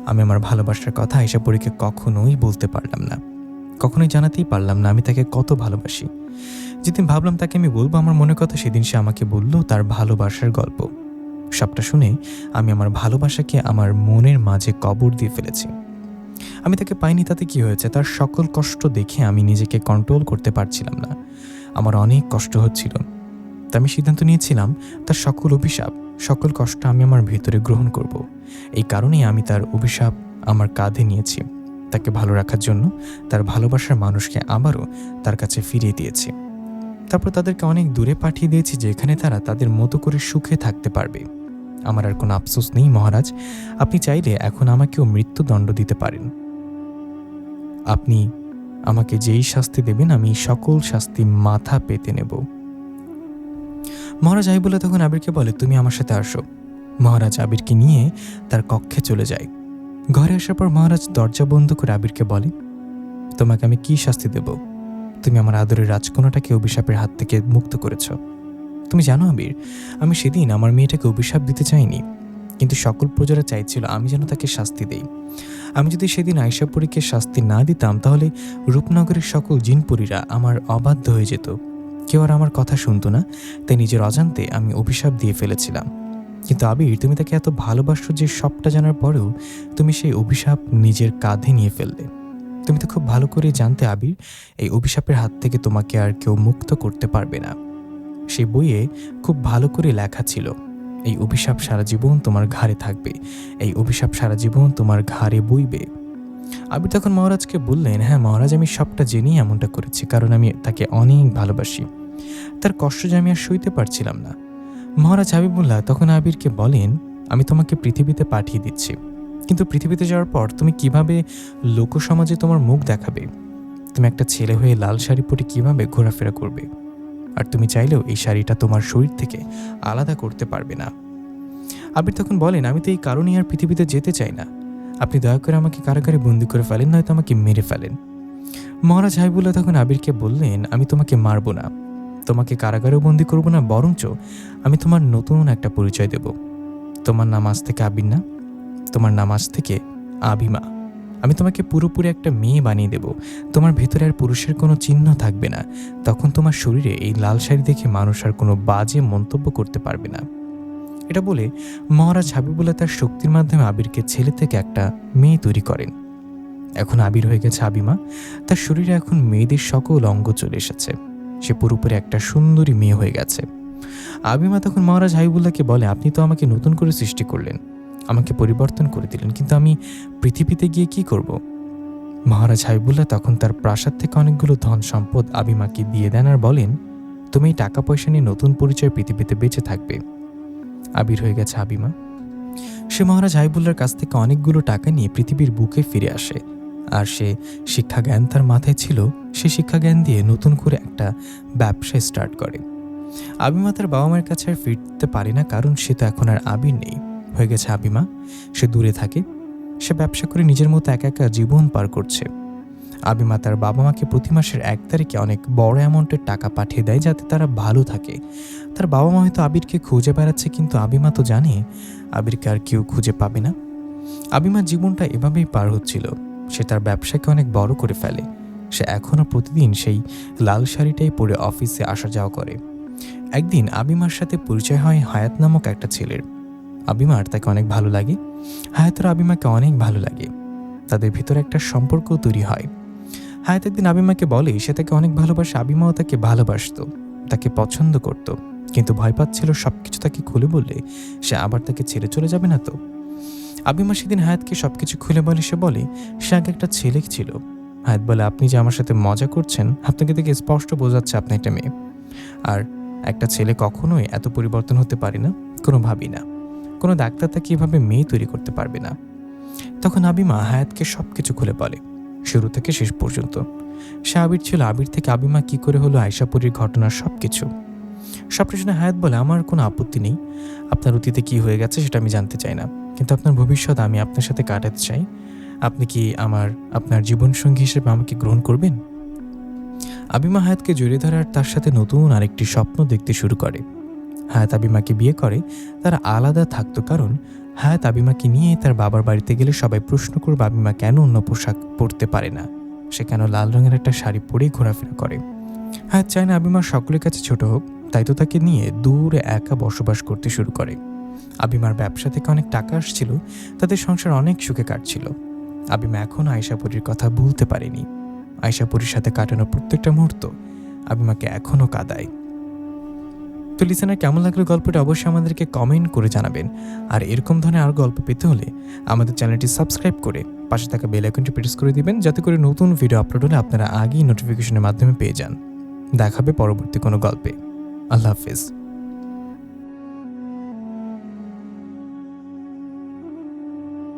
আমি আমার ভালোবাসার কথা আয়শা পরীকে কখনোই বলতে পারলাম না, কখনোই জানাতেই পারলাম না আমি তাকে কত ভালোবাসি। যেদিন ভাবলাম তাকে আমি বলবো আমার মনের কথা, সেদিন সে আমাকে বলল তার ভালোবাসার গল্প। সবটা শুনে আমি আমার ভালোবাসাকে আমার মনের মাঝে কবর দিয়ে ফেলেছি। আমি তাকে পাইনি, তাতে কি হয়েছে? তার সকল কষ্ট দেখে আমি নিজেকে কন্ট্রোল করতে পারছিলাম না, আমার অনেক কষ্ট হচ্ছিল। তা আমি সিদ্ধান্ত নিয়েছিলাম তার সকল অভিশাপ, সকল কষ্ট আমি আমার ভেতরে গ্রহণ করব। এই কারণেই আমি তার অভিশাপ আমার কাঁধে নিয়েছি, তাকে ভালো রাখার জন্য তার ভালোবাসার মানুষকে আবারও তার কাছে ফিরিয়ে দিয়েছি। তারপর তাদেরকে অনেক দূরে পাঠিয়ে দিয়েছি, যেখানে তারা তাদের মতো করে সুখে থাকতে পারবে। আমার আর কোনো আফসোস নেই মহারাজ, আপনি চাইলে এখন আমাকেও মৃত্যুদণ্ড দিতে পারেন। আপনি আমাকে যেই শাস্তি দেবেন আমি সকল শাস্তি মাথা পেতে নেব। মহারাজ হাবিবুল্লাহ তখন আবিরকে বলে, তুমি আমার সাথে আসো। মহারাজ আবিরকে নিয়ে তার কক্ষে চলে যায়। ঘরে আসার পর মহারাজ দরজা বন্ধ করে আবিরকে বলে, তোমাকে আমি কি শাস্তি দেব? তুমি আমার আদরের রাজকন্যাটাকে অভিশাপের হাত থেকে মুক্ত করেছ। তুমি জানো আবির, আমি সেদিন আমার মেয়েটাকে অভিশাপ দিতে চাইনি, কিন্তু সকল প্রজারা চাইছিল আমি যেন তাকে শাস্তি দেই। আমি যদি সেদিন আয়শা পরীকে শাস্তি না দিতাম, তাহলে রূপনগরের সকল জিনপরীরা আমার অবাধ্য হয়ে যেত, কেউ আর আমার কথা শুনতো না। তাই নিজের অজান্তে আমি অভিশাপ দিয়ে ফেলেছিলাম। কিন্তু আবির, তুমি তাকে এত ভালোবাসো যে সবটা জানার পরেও তুমি সেই অভিশাপ নিজের কাঁধে নিয়ে ফেললে। তুমি তো খুব ভালো করে জানতে আবির, এই অভিশাপের হাত থেকে তোমাকে আর কেউ মুক্ত করতে পারবে না। সেই বইয়ে খুব ভালো করে লেখা ছিল, এই অভিশাপ সারা জীবন তোমার ঘাড়ে থাকবে, এই অভিশাপ সারা জীবন তোমার ঘাড়ে বইবে। আবির তখন মহারাজকে বললেন, হ্যাঁ মহারাজ, আমি সবটা জেনেই এমনটা করেছি, কারণ আমি তাকে অনেক ভালোবাসি। তার কষ্ট যে আমি আর সইতে পারছিলাম না। মহারাজ হাবিবুল্লাহ তখন আবিরকে বলেন, আমি তোমাকে পৃথিবীতে পাঠিয়ে দিচ্ছি, কিন্তু পৃথিবীতে যাওয়ার পর তুমি কিভাবে লোকসমাজে তোমার মুখ দেখাবে? তুমি একটা ছেলে হয়ে লাল শাড়ি পরে কিভাবে ঘোরাফেরা করবে? আর তুমি চাইলেও এই শাড়িটা তোমার শরীর থেকে আলাদা করতে পারবে না। আবির তখন বলেন, আমি তো এই কারণেই আর পৃথিবীতে যেতে চাই না। আপনি দয়া করে আমাকে কারাগারে বন্দি করে ফেলেন, নয়তো আমাকে মেরে ফেলেন। মহারাজ হাবিবুল্লাহ তখন আবিরকে বললেন, আমি তোমাকে মারব না, তোমাকে কারাগারেও বন্দি করব না, বরঞ্চ আমি তোমার নতুন একটা পরিচয় দেব। তোমার নাম আজ থেকে আবির না, তোমার নাম আজ থেকে আবিমা। আমি তোমাকে পুরোপুরি একটা মেয়ে বানিয়ে দেব। তোমার ভেতরে আর পুরুষের কোনো চিহ্ন থাকবে না। তখন তোমার শরীরে এই লাল শাড়ি দেখে মানুষ আর কোনো বাজে মন্তব্য করতে পারবে না। এটা বলে মহারাজ হাবিবুল্লাহ তার শক্তির মাধ্যমে আবিরকে ছেলে থেকে একটা মেয়ে তৈরি করেন। এখন আবির হয়ে গেছে আবিমা। তার শরীরে এখন মেয়েদের সকল অঙ্গ চলে এসেছে। সে পুরোপুরি একটা সুন্দরী মেয়ে হয়ে গেছে। আবিমা তখন মহারাজ হাবিবুল্লাহকে বলে, আপনি তো আমাকে নতুন করে সৃষ্টি করলেন, আমাকে পরিবর্তন করে দিলেন, কিন্তু আমি পৃথিবীতে গিয়ে কি করব? মহারাজ হাবিবুল্লাহ তখন তার প্রাসাদ থেকে অনেকগুলো ধন সম্পদ আবিমাকে দিয়ে দেন আর বলেন, তুমি এই টাকা পয়সা নিয়ে নতুন পরিচয় পৃথিবীতে বেঁচে থাকবে। আবির হয়ে গেছে আবিমা। সে মহারাজ হাবিবুল্লাহর কাছ থেকে অনেকগুলো টাকা নিয়ে পৃথিবীর বুকে ফিরে আসে। আর সে শিক্ষা জ্ঞান তার মাথায় ছিল, সে শিক্ষা জ্ঞান দিয়ে নতুন করে একটা ব্যবসা স্টার্ট করে। আবিমা তার বাবা মায়ের কাছে আর ফিরতে পারে না, কারণ সে তো এখন আর আবির নেই, হয়ে গেছে আবিমা। সে দূরে থাকে, সে ব্যবসা করে নিজের মতো একা একা জীবন পার করছে। আবিমা তার বাবা মাকে প্রতি মাসের 1 তারিখে অনেক বড় অ্যামাউন্টের টাকা পাঠিয়ে দেয়, যাতে তারা ভালো থাকে। তার বাবা মা হয়তো আবিরকে খুঁজে বেড়াচ্ছে, কিন্তু আবিমা তো জানে আবিরকে আর কেউ খুঁজে পাবে না। আবিমার জীবনটা এভাবেই পার হচ্ছিল। সে তার ব্যবসাকে অনেক বড় করে ফেলে। সে এখনও প্রতিদিন সেই লাল শাড়িটাই পরে অফিসে আসা যাওয়া করে। একদিন আবিমার সাথে পরিচয় হয় হায়াত নামক একটা ছেলের। আবিমার তাকে অনেক ভালো লাগে, হায়াতের আবিমাকে অনেক ভালো লাগে। তাদের ভিতরে একটা সম্পর্ক তৈরি হয়। হায়াত একদিন আবিমাকে বলে সে তাকে অনেক ভালোবাসে, আবিমাও তাকে ভালোবাসতো, তাকে পছন্দ করত, কিন্তু ভয় পাচ্ছিল সবকিছু তাকে খুলে বললে সে আবার তাকে ছেড়ে চলে যাবে না তো। আবিমা সেদিন হায়াতকে সবকিছু খুলে বলে। সে বলে সে আগে একটা ছেলে ছিল। হায়াত বলে, আপনি যে আমার সাথে মজা করছেন, আপনাকে দেখে স্পষ্ট বোঝাচ্ছে আপনি একটা মেয়ে, আর একটা ছেলে কখনোই এত পরিবর্তন হতে পারে না, কোনোভাবেই না। কোনো ডাক্তার তাকে এভাবে মেয়ে তৈরি করতে পারবে না। তখন আবিমা হায়াতকে সবকিছু খুলে বলে, শুরু থেকে শেষ পর্যন্ত। সে আবির ছিল, আবির থেকে আবিমা কি করে হলো, আয়শাপুরীর ঘটনার সবকিছু। সবটা শুনে হায়াত বলে, আমার কোনো আপত্তি নেই, আপনার অতীতে কি হয়ে গেছে সেটা আমি জানতে চাই না, কিন্তু আপনার ভবিষ্যৎ আমি আপনার সাথে কাটাতে চাই। আপনি কি আপনার জীবনসঙ্গী হিসেবে আমাকে গ্রহণ করবেন? আবিমা হায়াতকে জড়িয়ে ধরে আর তার সাথে নতুন আরেকটি স্বপ্ন দেখতে শুরু করে। হায়াত আবিমাকে বিয়ে করে, তারা আলাদা থাকতো, কারণ হায়াত আবিমাকে নিয়ে তার বাবার বাড়িতে গেলে সবাই প্রশ্ন করবে আবিমা কেন অন্য পোশাক পরতে পারে না, সে কেন লাল রঙের একটা শাড়ি পরেই ঘোরাফেরা করে। হায়াত চায় না আবিমা সকলের কাছে ছোট হোক, তাই তো তাকে নিয়ে দূরে একা বসবাস করতে শুরু করে। আবিমার ব্যবসা থেকে অনেক টাকা আসছিল, তাদের সংসার অনেক সুখে কাটছিল। আবিমা এখনও আয়শাপুরীর কথা ভুলতে পারেনি। আয়শাপুরীর সাথে কাটানো প্রত্যেকটা মুহূর্ত আবিমাকে এখনও কাঁদায়। তো লিসেনার, কেমন লাগলো গল্পটা অবশ্যই আমাদেরকে কমেন্ট করে জানাবেন। আর এরকম ধরনের আরও গল্প পেতে হলে আমাদের চ্যানেলটি সাবস্ক্রাইব করে পাশে থাকা বেল আইকনটি প্রেস করে দিবেন, যাতে করে নতুন ভিডিও আপলোড হলে আপনারা আগেই নোটিফিকেশনের মাধ্যমে পেয়ে যান। দেখাবে পরবর্তী কোনো গল্পে। আল্লাহ হাফেজ।